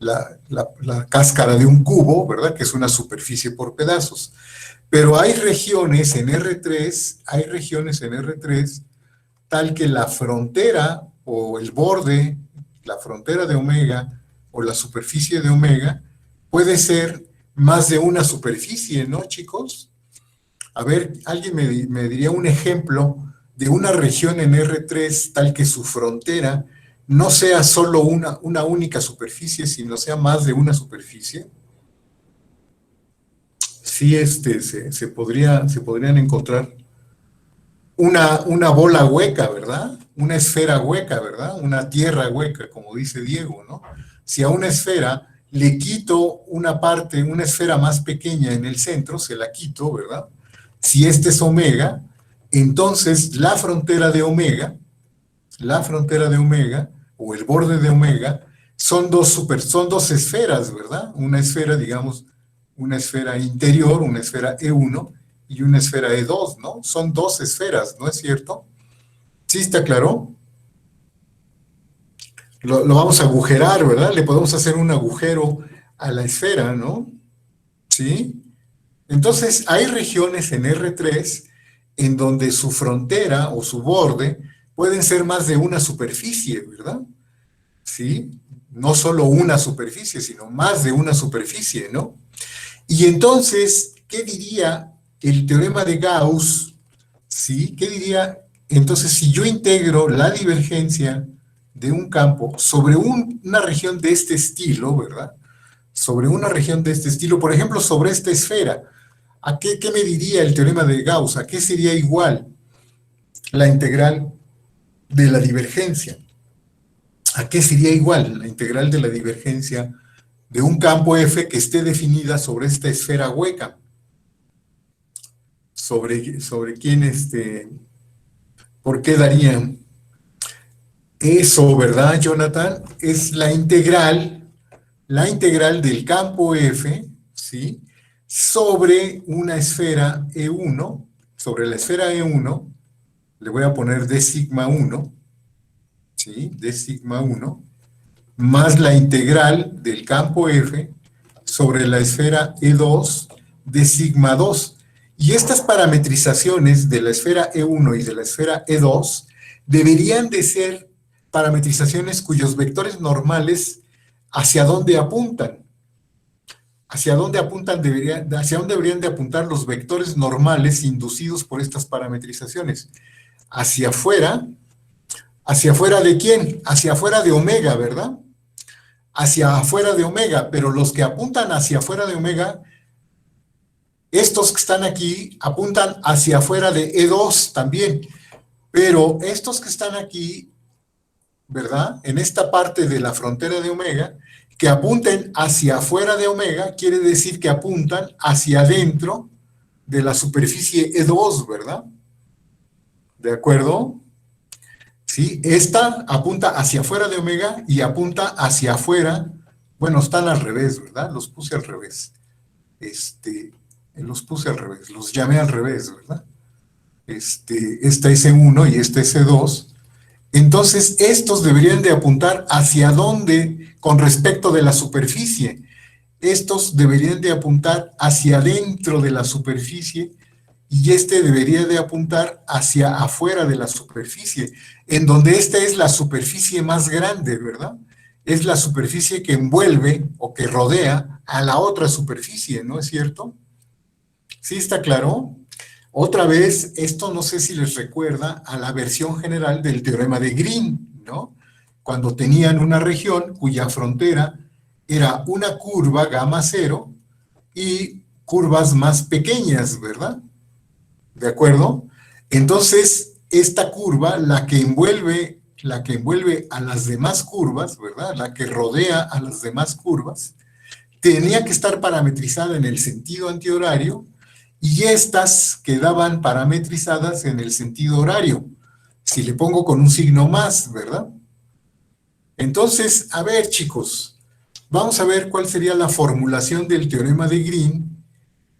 la cáscara de un cubo, ¿verdad? Que es una superficie por pedazos. Pero hay regiones en R3, tal que la frontera o el borde, la frontera de omega o la superficie de omega puede ser más de una superficie, ¿no, chicos? A ver, alguien me diría un ejemplo de una región en R3 tal que su frontera no sea solo una única superficie, sino sea más de una superficie. Sí, se podrían encontrar una bola hueca, ¿verdad? Una esfera hueca, ¿verdad? Una tierra hueca, como dice Diego, ¿no? Si a una esfera le quito una parte, una esfera más pequeña en el centro, se la quito, ¿verdad? Si este es omega, entonces la frontera de omega, o el borde de omega, son dos esferas, ¿verdad? Una esfera, digamos, una esfera interior, una esfera E1, y una esfera E2, ¿no? Son dos esferas, ¿no es cierto? ¿Sí está claro? Lo vamos a agujerar, ¿verdad? Le podemos hacer un agujero a la esfera, ¿no? ¿Sí? Entonces, hay regiones en R3 en donde su frontera o su borde pueden ser más de una superficie, ¿verdad? ¿Sí? No solo una superficie, sino más de una superficie, ¿no? Y entonces, ¿qué diría el teorema de Gauss? ¿Sí? ¿Qué diría? Entonces, si yo integro la divergencia de un campo sobre una región de este estilo, ¿verdad? Sobre una región de este estilo, por ejemplo, sobre esta esfera, ¿a qué me diría el teorema de Gauss? ¿A qué sería igual la integral de la divergencia? ¿A qué sería igual la integral de la divergencia de un campo F que esté definida sobre esta esfera hueca? Sobre quién, ¿por qué darían eso, verdad, Jonathan? Es la integral del campo F, ¿sí? Sobre una esfera E1, sobre la esfera E1, le voy a poner d sigma 1, ¿sí? D sigma 1, más la integral del campo F sobre la esfera E2 de sigma 2. Y estas parametrizaciones de la esfera E1 y de la esfera E2 deberían de ser parametrizaciones cuyos vectores normales hacia dónde apuntan. Hacia dónde deberían de apuntar los vectores normales inducidos por estas parametrizaciones. ¿Hacia afuera de quién? Hacia afuera de omega, ¿verdad? Hacia afuera de omega, pero los que apuntan hacia afuera de omega, estos que están aquí apuntan hacia afuera de E2 también, pero estos que están aquí ¿verdad? En esta parte de la frontera de omega, que apunten hacia afuera de omega, quiere decir que apuntan hacia adentro de la superficie E2, ¿verdad? ¿De acuerdo? ¿Sí? Esta apunta hacia afuera de omega y apunta hacia afuera. Bueno, están al revés, ¿verdad? Los puse al revés. Los puse al revés, los llamé al revés, ¿verdad? Esta es E1 y esta es E2. Entonces, estos deberían de apuntar hacia dónde con respecto de la superficie. Estos deberían de apuntar hacia adentro de la superficie y este debería de apuntar hacia afuera de la superficie, en donde esta es la superficie más grande, ¿verdad? Es la superficie que envuelve o que rodea a la otra superficie, ¿no es cierto? ¿Sí está claro? Otra vez, esto no sé si les recuerda a la versión general del teorema de Green, ¿no? Cuando tenían una región cuya frontera era una curva gamma cero y curvas más pequeñas, ¿verdad? ¿De acuerdo? Entonces, esta curva, la que envuelve a las demás curvas, ¿verdad? La que rodea a las demás curvas, tenía que estar parametrizada en el sentido antihorario y estas quedaban parametrizadas en el sentido horario. Si le pongo con un signo más, ¿verdad? Entonces, a ver, chicos, vamos a ver cuál sería la formulación del teorema de Green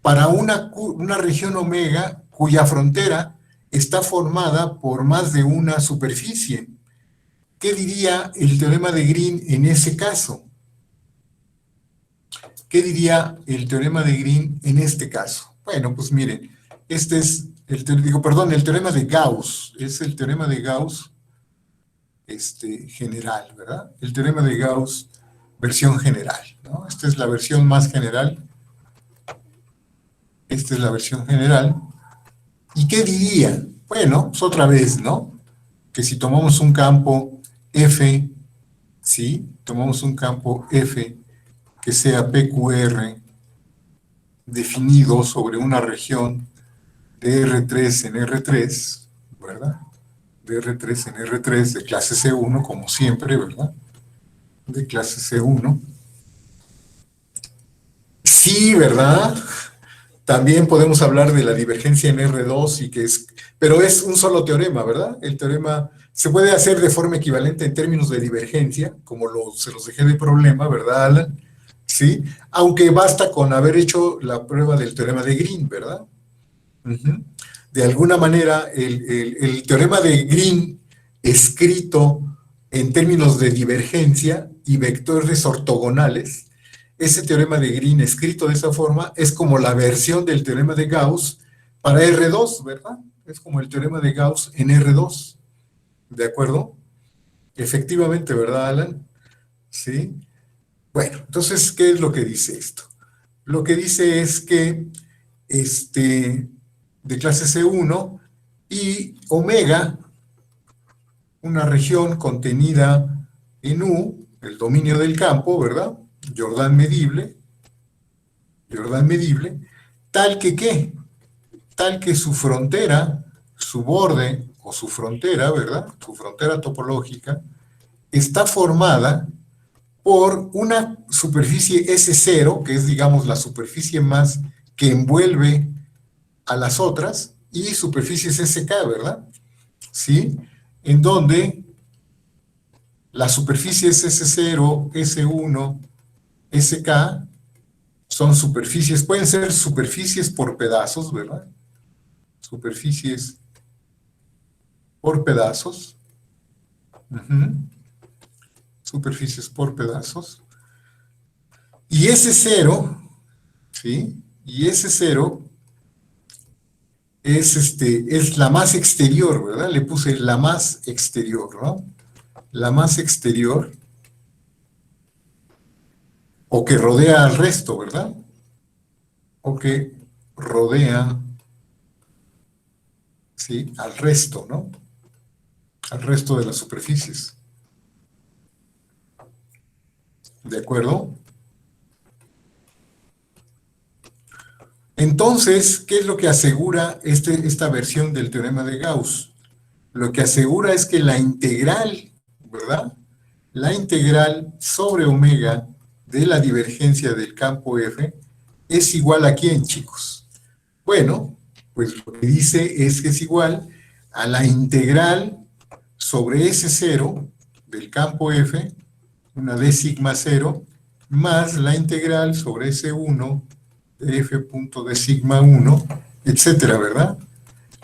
para una región omega cuya frontera está formada por más de una superficie. ¿Qué diría el teorema de Green en ese caso? ¿Qué diría el teorema de Green en este caso? Bueno, pues miren, este es el teorema de Gauss, es el teorema de Gauss general, ¿verdad? El teorema de Gauss, versión general, ¿no? Esta es la versión más general. Esta es la versión general. ¿Y qué diría? Bueno, pues otra vez, ¿no? Que si tomamos un campo F, ¿sí? Tomamos un campo F que sea PQR definido sobre una región de R3 en R3, ¿verdad? De R3 en R3 de clase C1, como siempre, ¿verdad? De clase C1. Sí, ¿verdad? También podemos hablar de la divergencia en R2 y que es, pero es un solo teorema, ¿verdad? El teorema se puede hacer de forma equivalente en términos de divergencia, como se los dejé de problema, ¿verdad, Alan? Sí, aunque basta con haber hecho la prueba del teorema de Green, ¿verdad? De alguna manera, el teorema de Green, escrito en términos de divergencia y vectores ortogonales, ese teorema de Green escrito de esa forma es como la versión del teorema de Gauss para R2, ¿verdad? Es como el teorema de Gauss en R2, ¿de acuerdo? Efectivamente, ¿verdad, Alan? Sí. Bueno, entonces, ¿qué es lo que dice esto? Lo que dice es que de clase C1 y omega, una región contenida en U, el dominio del campo, ¿verdad? Jordan medible, tal que ¿qué? Tal que su frontera, su borde o su frontera, ¿verdad? Su frontera topológica está formada por una superficie S0, que es, digamos, la superficie más que envuelve a las otras, y superficies SK, ¿verdad? ¿Sí? En donde las superficies S0, S1, SK son superficies, pueden ser superficies por pedazos, ¿verdad? Superficies por pedazos. Superficies por pedazos. Y S0, ¿sí? Y S0 es la más exterior, ¿verdad? Le puse la más exterior, ¿no? La más exterior, o que rodea al resto, ¿verdad? O que rodea, ¿sí? Al resto, ¿no? Al resto de las superficies. ¿De acuerdo? Entonces, ¿qué es lo que asegura esta versión del teorema de Gauss? Lo que asegura es que la integral ¿verdad? La integral sobre omega de la divergencia del campo F es igual a ¿quién, chicos? Bueno, pues lo que dice es que es igual a la integral sobre S0 del campo F, una d sigma 0, más la integral sobre S1 de F punto de sigma 1, etcétera, ¿verdad?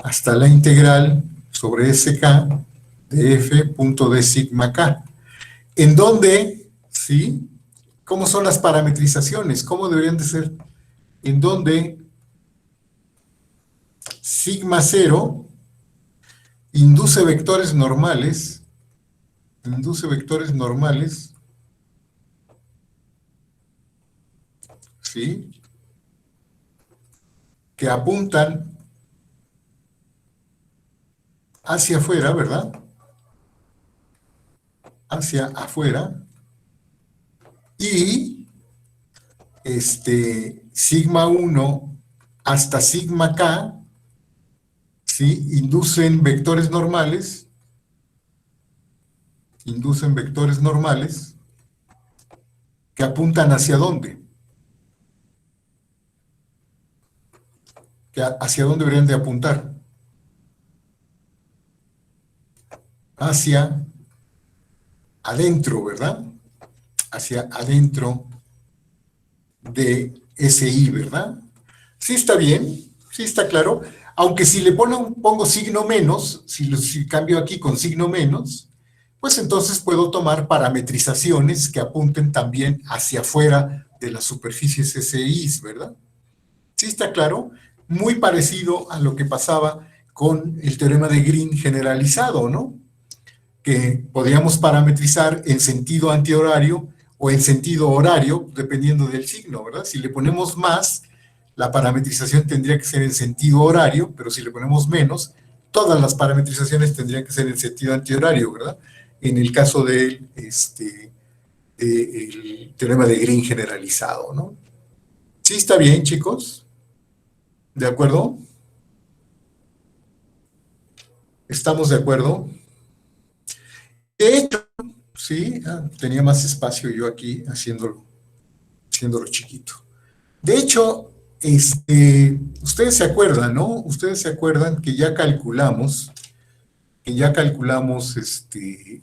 Hasta la integral sobre SK de F punto de sigma K. ¿En dónde? ¿Sí? ¿Cómo son las parametrizaciones? ¿Cómo deberían de ser? En donde sigma 0 induce vectores normales, ¿sí? Que apuntan hacia afuera, ¿verdad? Hacia afuera. Y sigma 1 hasta sigma K, ¿sí? Inducen vectores normales que apuntan hacia dónde. ¿Hacia dónde deberían de apuntar? Hacia adentro, ¿verdad? Hacia adentro de SI, ¿verdad? Sí está bien, sí está claro. Aunque si le pongo signo menos, si cambio aquí con signo menos, pues entonces puedo tomar parametrizaciones que apunten también hacia afuera de las superficies SI, ¿verdad? Sí está claro, muy parecido a lo que pasaba con el teorema de Green generalizado, ¿no? Que podíamos parametrizar en sentido antihorario o en sentido horario, dependiendo del signo, ¿verdad? Si le ponemos más, la parametrización tendría que ser en sentido horario, pero si le ponemos menos, todas las parametrizaciones tendrían que ser en sentido antihorario, ¿verdad? En el caso del el teorema de Green generalizado, ¿no? ¿Sí está bien, chicos? ¿De acuerdo? ¿Estamos de acuerdo? De hecho, sí, tenía más espacio yo aquí haciéndolo chiquito. De hecho, ustedes se acuerdan, ¿no? Ustedes se acuerdan que ya calculamos, que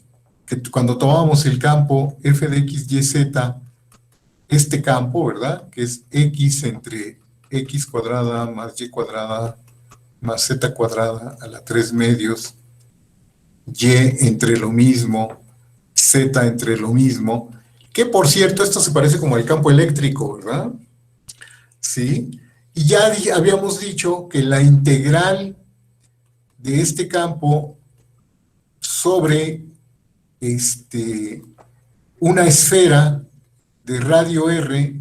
cuando tomábamos el campo f de x, y, z, este campo, ¿verdad? Que es x entre x cuadrada más y cuadrada más z cuadrada a la 3 medios, y entre lo mismo, z entre lo mismo, que por cierto, esto se parece como al campo eléctrico, ¿verdad? ¿Sí? Y ya habíamos dicho que la integral de este campo sobre una esfera de radio R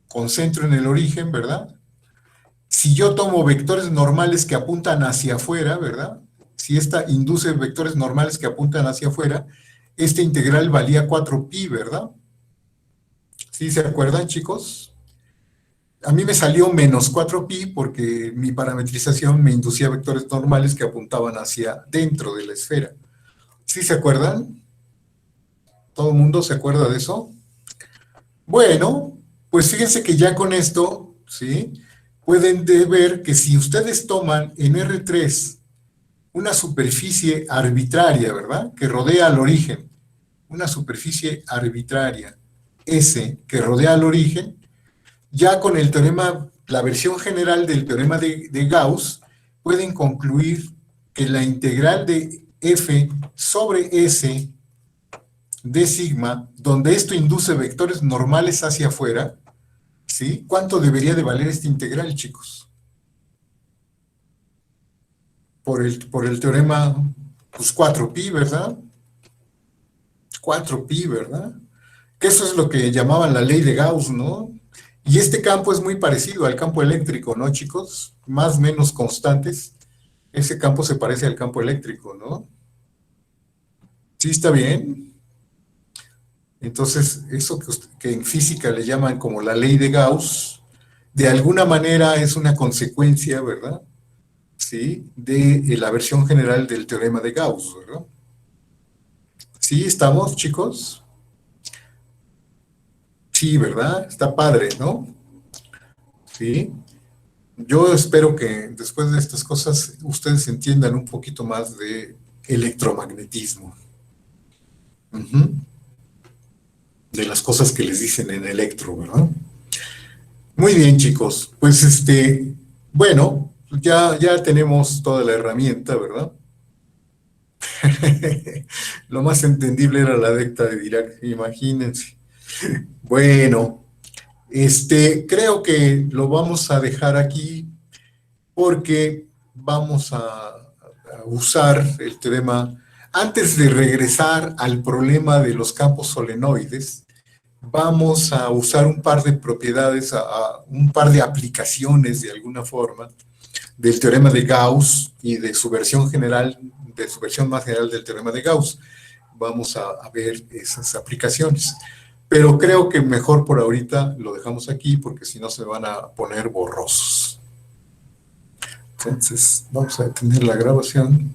con centro en el origen, ¿verdad? Si yo tomo vectores normales que apuntan hacia afuera, ¿verdad? Si esta induce vectores normales que apuntan hacia afuera, esta integral valía 4pi, ¿verdad? ¿Sí se acuerdan, chicos? A mí me salió menos 4pi porque mi parametrización me inducía vectores normales que apuntaban hacia dentro de la esfera. ¿Sí se acuerdan? ¿Todo el mundo se acuerda de eso? Bueno, pues fíjense que ya con esto, ¿sí? Pueden ver que si ustedes toman en R3 una superficie arbitraria, ¿verdad? Que rodea al origen, una superficie arbitraria, S, que rodea al origen, ya con el teorema, la versión general del teorema de Gauss, pueden concluir que la integral de F sobre S de sigma, donde esto induce vectores normales hacia afuera, ¿sí? ¿Cuánto debería de valer esta integral, chicos? Por el teorema, pues 4pi, ¿verdad? 4pi, ¿verdad? Que eso es lo que llamaban la ley de Gauss, ¿no? Y este campo es muy parecido al campo eléctrico, ¿no, chicos? Más o menos constantes. Ese campo se parece al campo eléctrico, ¿no? ¿Sí está bien? Entonces, eso que en física le llaman como la ley de Gauss, de alguna manera es una consecuencia, ¿verdad? Sí, de la versión general del teorema de Gauss, ¿verdad? ¿Sí estamos, chicos? Sí, ¿verdad? Está padre, ¿no? Sí. Yo espero que después de estas cosas ustedes entiendan un poquito más de electromagnetismo. Ujú. De las cosas que les dicen en electro, ¿verdad? Muy bien, chicos. Pues bueno, ya tenemos toda la herramienta, ¿verdad? Lo más entendible era la decta de Dirac, imagínense. Bueno, creo que lo vamos a dejar aquí porque vamos a usar el teorema. Antes de regresar al problema de los campos solenoides, vamos a usar un par de propiedades, un par de aplicaciones de alguna forma del teorema de Gauss y de su versión general, de su versión más general del teorema de Gauss. Vamos a ver esas aplicaciones. Pero creo que mejor por ahorita lo dejamos aquí porque si no se van a poner borrosos. Entonces, vamos a detener la grabación.